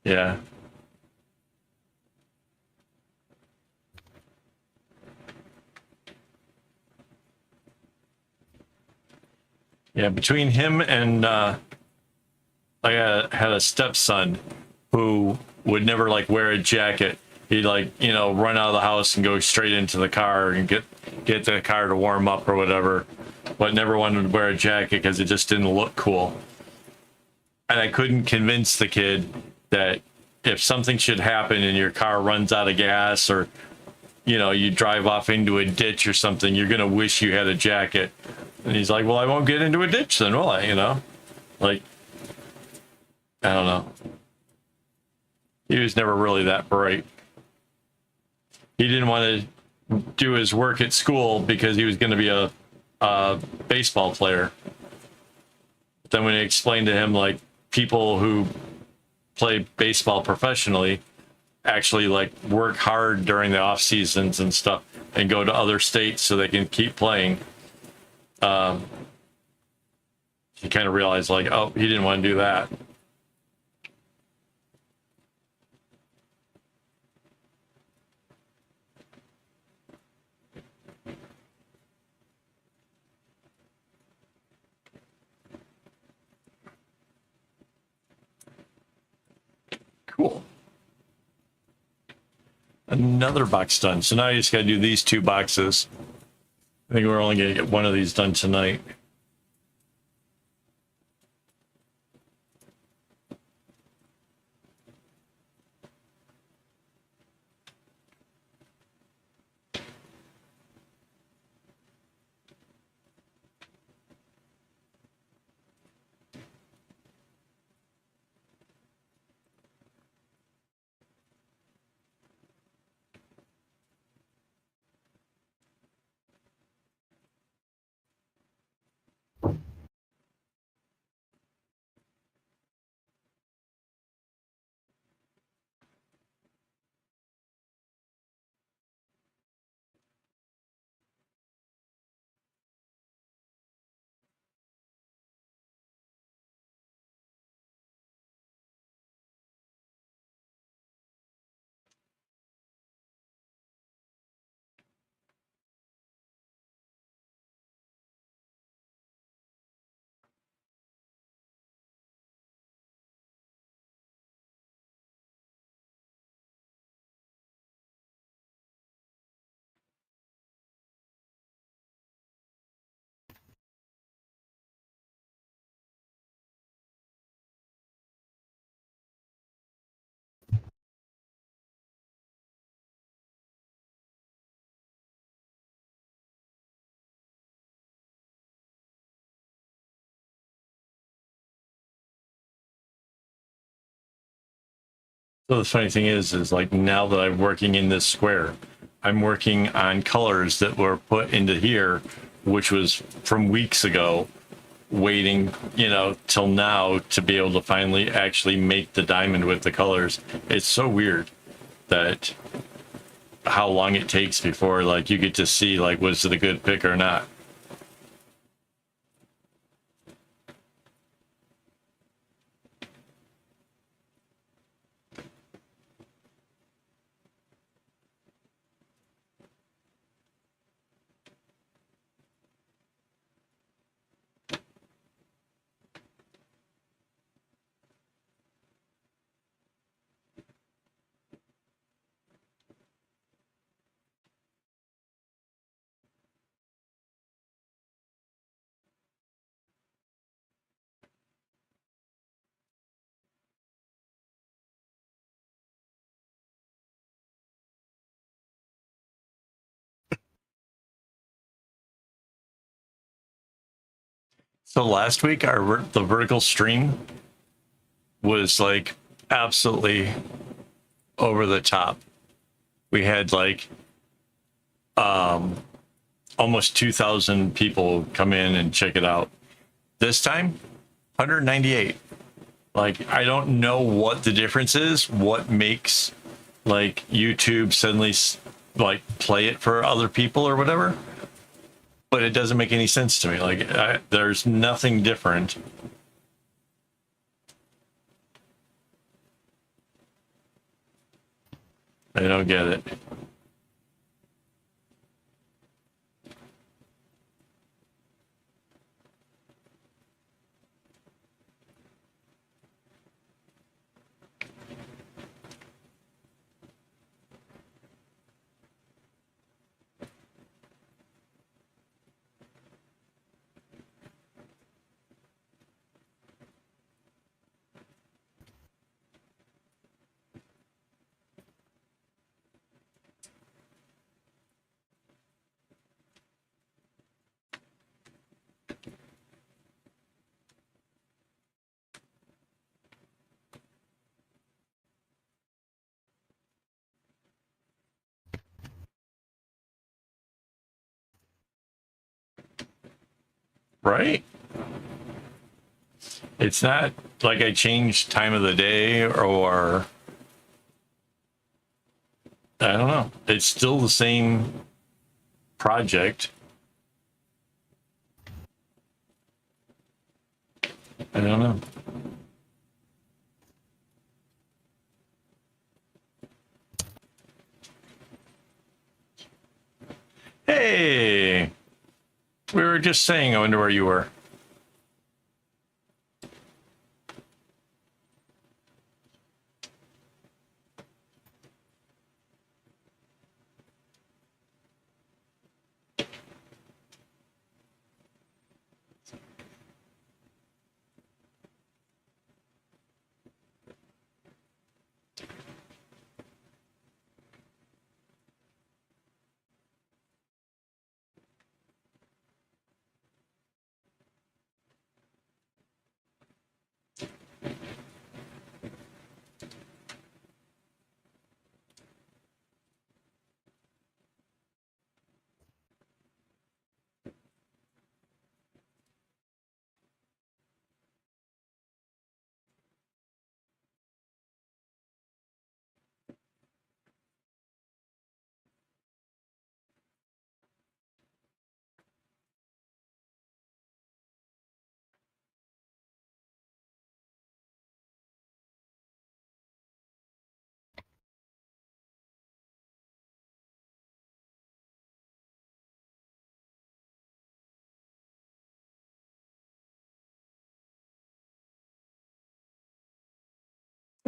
Yeah. Yeah, between him and I had a stepson who would never like wear a jacket. He'd like, you know, run out of the house and go straight into the car and get the car to warm up or whatever, but never wanted to wear a jacket because it just didn't look cool. And I couldn't convince the kid that if something should happen and your car runs out of gas or, you know, you drive off into a ditch or something, you're going to wish you had a jacket. And he's like, well, I won't get into a ditch then, will I? You know, like, I don't know. He was never really that bright. He didn't want to do his work at school because he was going to be a baseball player. But then when I explained to him, like, people who play baseball professionally actually like work hard during the off seasons and stuff and go to other states so they can keep playing. He kind of realized like, oh, he didn't want to do that. Cool. Another box done. So now you just got to do these two boxes. I think we're only going to get one of these done tonight. So the funny thing is like now that I'm working in this square, I'm working on colors that were put into here, which was from weeks ago, waiting, you know, till now to be able to finally actually make the diamond with the colors. It's so weird that how long it takes before like you get to see like was it a good pick or not. So last week, the vertical stream was like absolutely over the top. We had like almost 2,000 people come in and check it out. This time, 198. Like, I don't know what the difference is, what makes like YouTube suddenly like play it for other people or whatever, but it doesn't make any sense to me. Like, there's nothing different. I don't get it. Right? It's not like I changed time of the day or I don't know. It's still the same project. I don't know. Hey, we were just saying, I wonder where you were.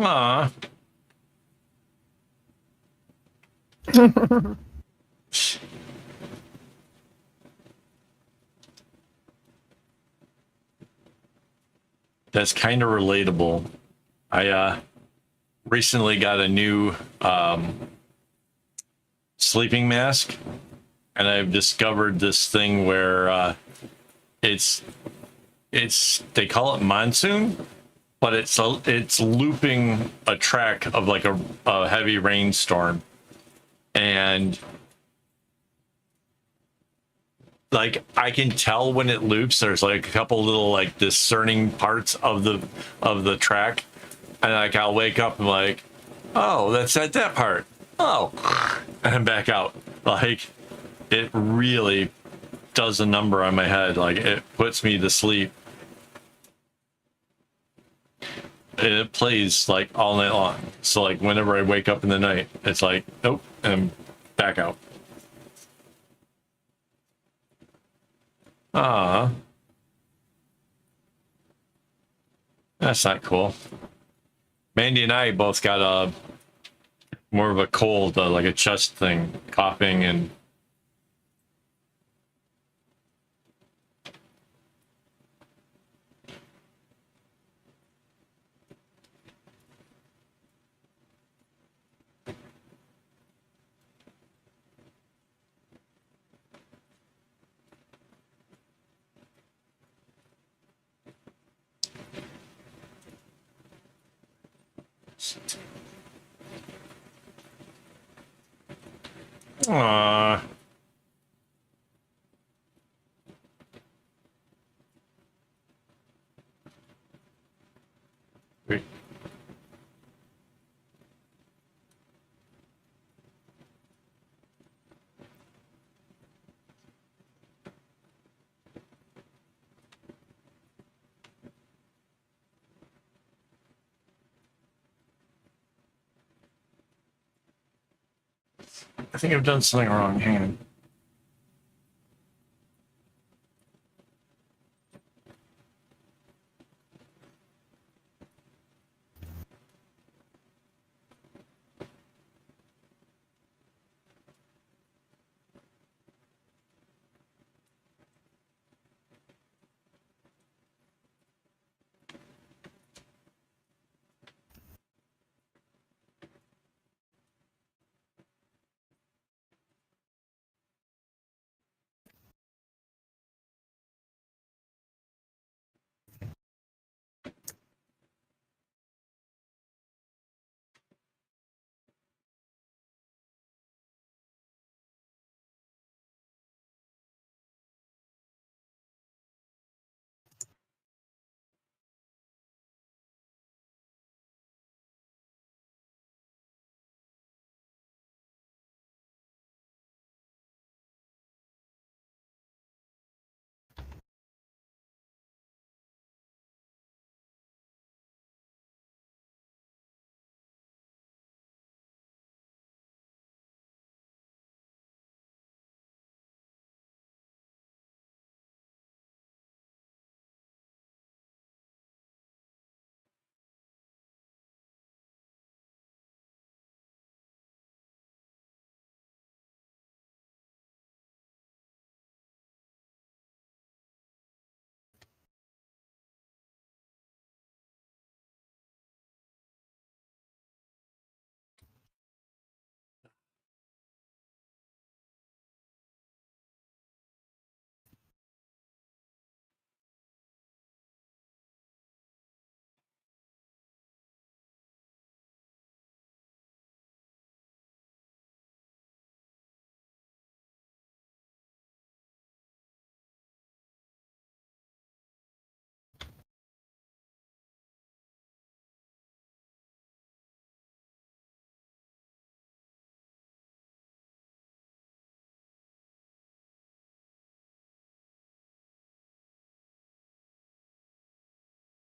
Aw. That's kind of relatable. I recently got a new sleeping mask, and I've discovered this thing where it's they call it monsoon, but it's looping a track of like a heavy rainstorm, and like I can tell when it loops. There's like a couple little like discerning parts of the track, and like I'll wake up and like, oh, that's at that part. Oh, and I'm back out. Like it really does a number on my head. Like it puts me to sleep. And it plays like all night long. So like whenever I wake up in the night, it's like, nope, and I'm back out. Ah, that's not cool. Mandy and I both got a more of a cold, like a chest thing, coughing and Aww. Wait. I think I've done something wrong. Hang on.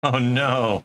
Oh no.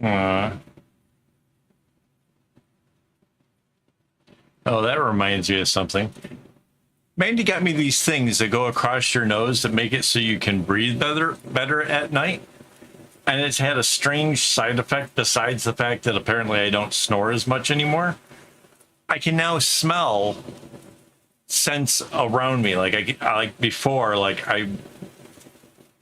Uh, oh, that reminds me of something. Mandy got me these things that go across your nose that make it so you can breathe better at night. And it's had a strange side effect besides the fact that apparently I don't snore as much anymore. I can now smell scents around me. Like before, like I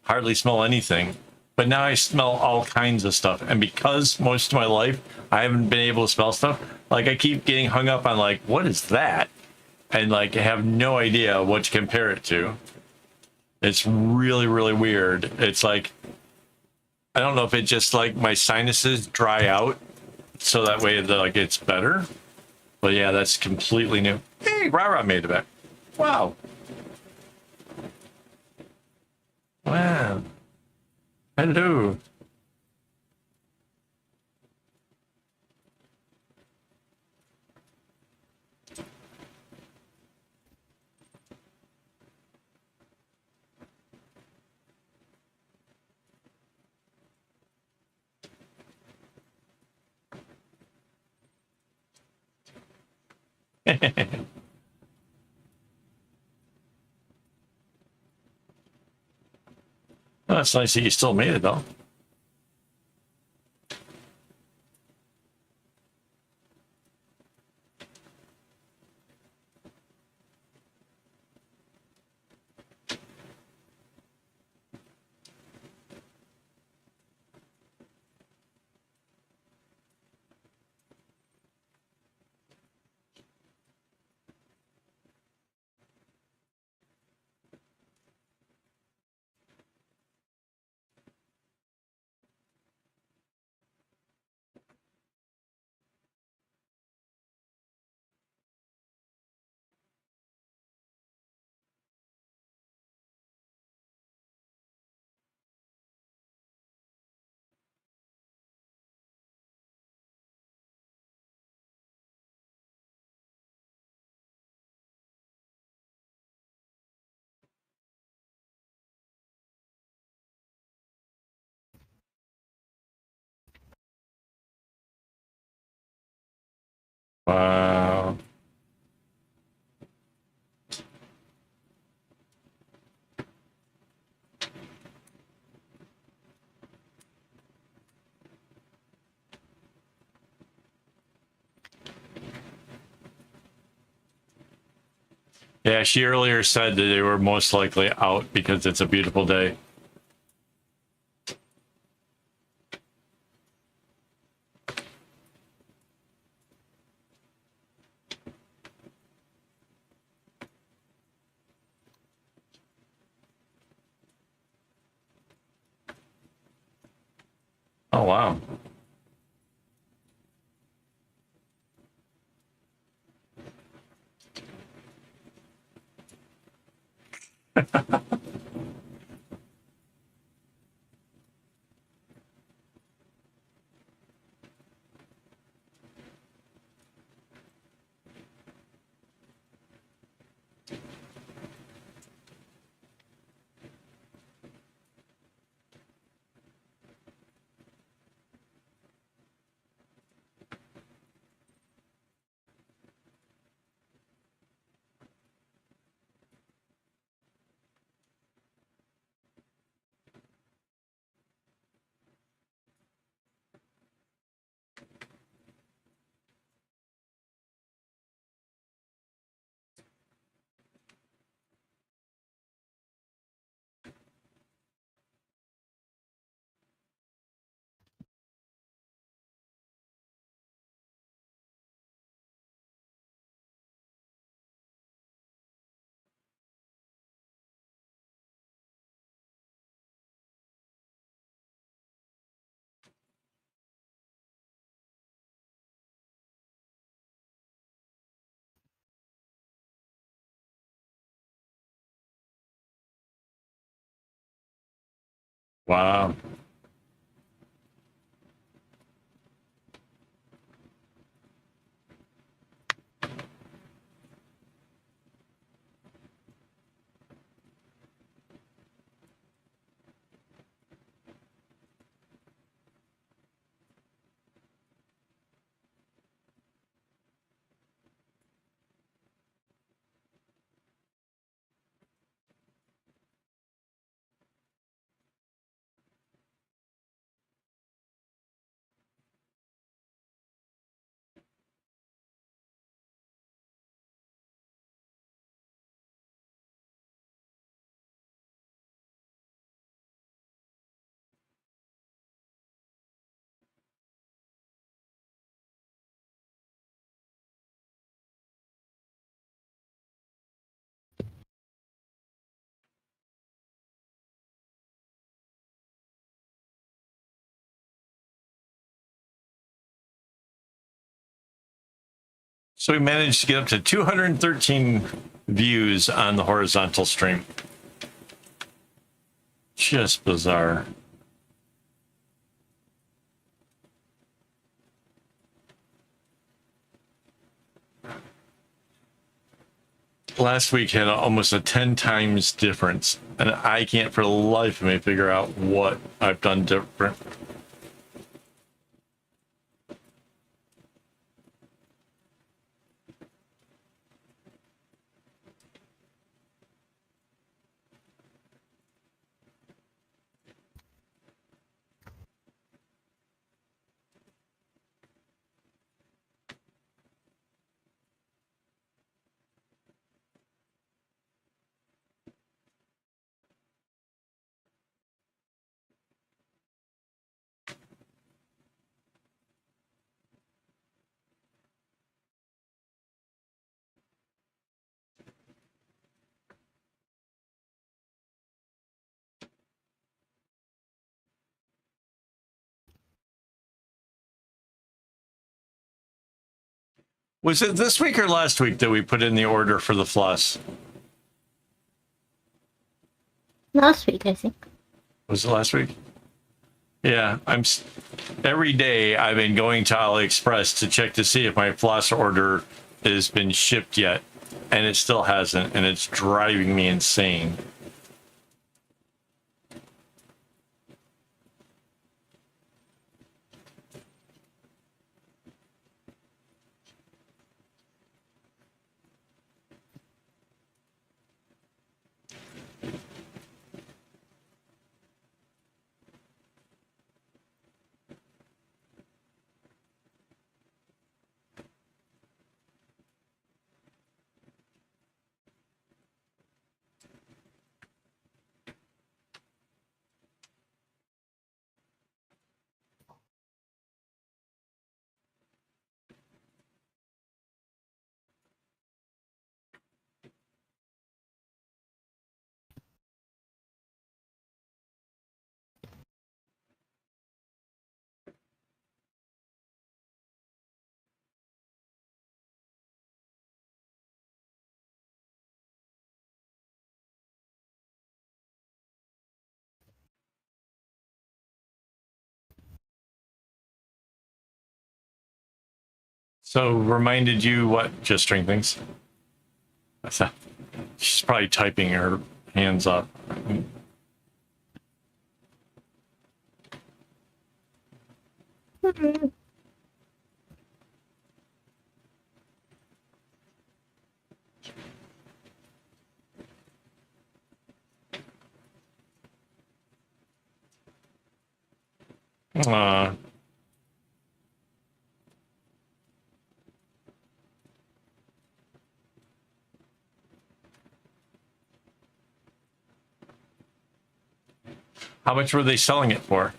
hardly smell anything, but now I smell all kinds of stuff. And because most of my life I haven't been able to smell stuff, like I keep getting hung up on like, what is that? And like I have no idea what to compare it to. It's really, really weird. It's like, I don't know if it just like my sinuses dry out so that way like it's better. But yeah, that's completely new. Hey, Rara made it back. Wow. Wow. Hello. Well, that's nice that you still made it though. Wow. Yeah, she earlier said that they were most likely out because it's a beautiful day. Oh, wow. Wow. So we managed to get up to 213 views on the horizontal stream. Just bizarre. Last week had almost a 10 times difference, and I can't for the life of me figure out what I've done different. Was it this week or last week that we put in the order for the floss? Last week, I think. Was it last week? Yeah, every day I've been going to AliExpress to check to see if my floss order has been shipped yet, and it still hasn't, and it's driving me insane. So reminded you what? Just string things. I thought she's probably typing her hands up. Uh, how much were they selling it for?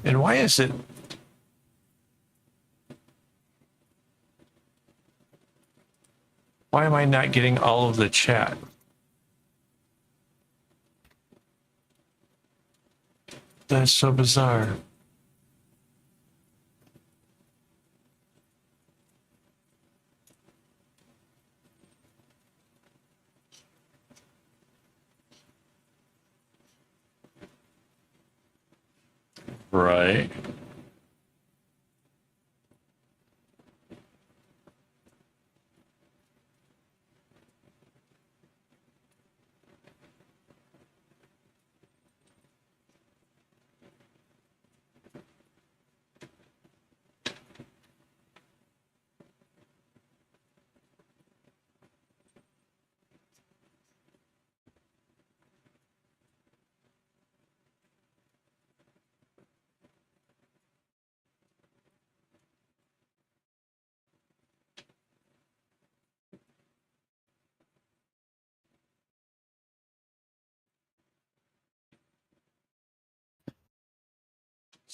And why is it? Why am I not getting all of the chat? That's so bizarre. Right.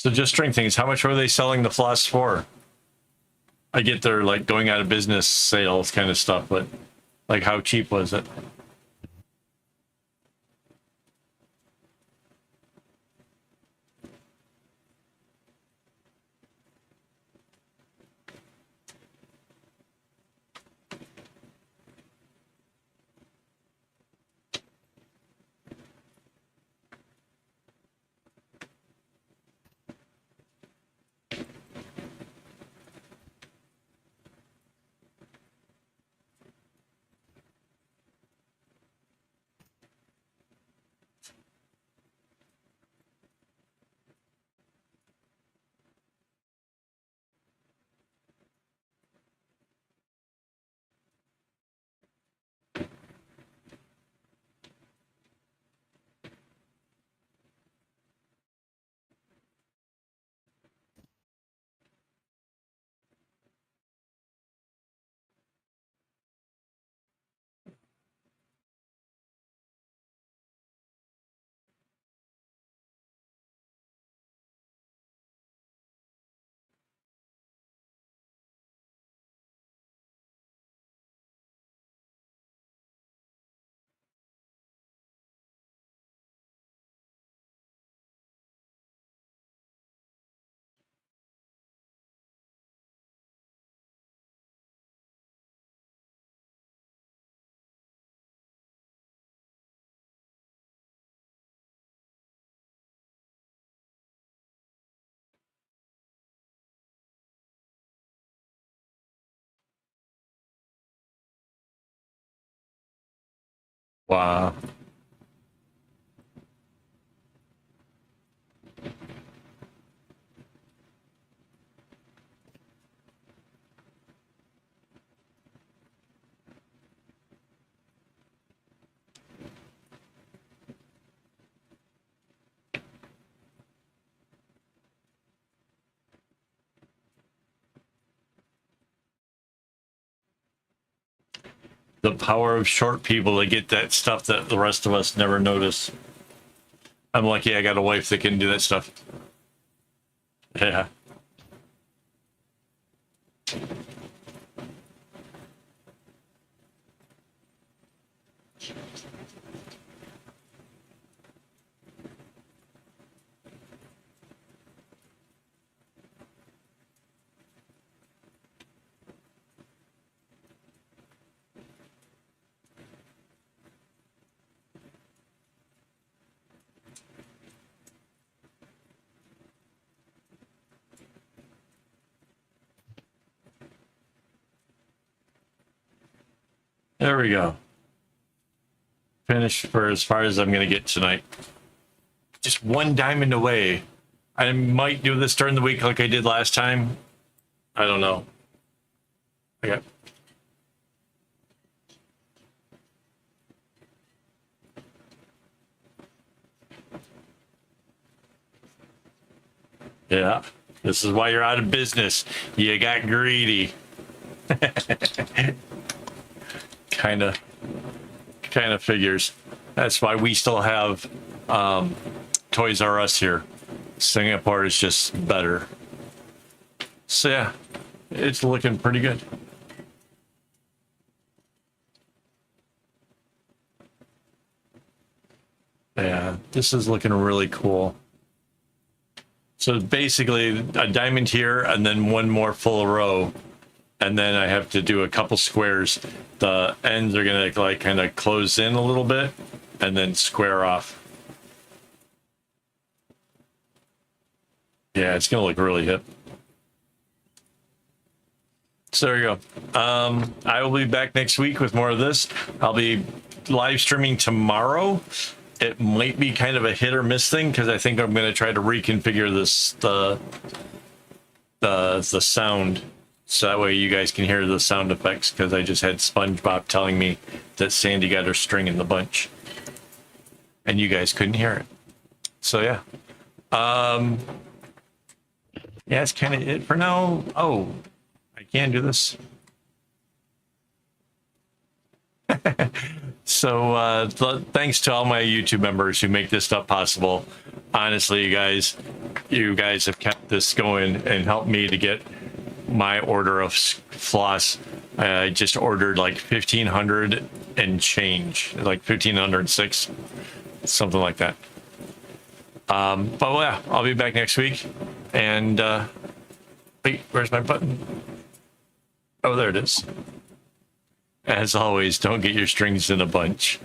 So just string things. How much were they selling the floss for? I get their like going out of business sales kind of stuff, but like how cheap was it? Wow. The power of short people to get that stuff that the rest of us never notice. I'm lucky I got a wife that can do that stuff. Yeah. There we go. Finished for as far as I'm going to get tonight. Just one diamond away. I might do this during the week like I did last time. I don't know. I got... Yeah. This is why you're out of business. You got greedy. kind of figures. That's why we still have Toys R Us here. Singapore is just better. So yeah, it's looking pretty good. Yeah, this is looking really cool. So basically a diamond here and then one more full row. And then I have to do a couple squares. The ends are gonna like kind of close in a little bit and then square off. Yeah, it's gonna look really hip. So there you go. I will be back next week with more of this. I'll be live streaming tomorrow. It might be kind of a hit or miss thing because I think I'm going to try to reconfigure this the sound so that way you guys can hear the sound effects because I just had SpongeBob telling me that Sandy got her string in the bunch and you guys couldn't hear it. So yeah. Yeah, that's kind of it for now. Oh, I can do this. So thanks to all my YouTube members who make this stuff possible. Honestly, you guys have kept this going and helped me to get my order of floss. I just ordered like 1,500 and change, like 1,506, something like that. But yeah, I'll be back next week. And wait, where's my button? Oh, there it is. As always, don't get your strings in a bunch.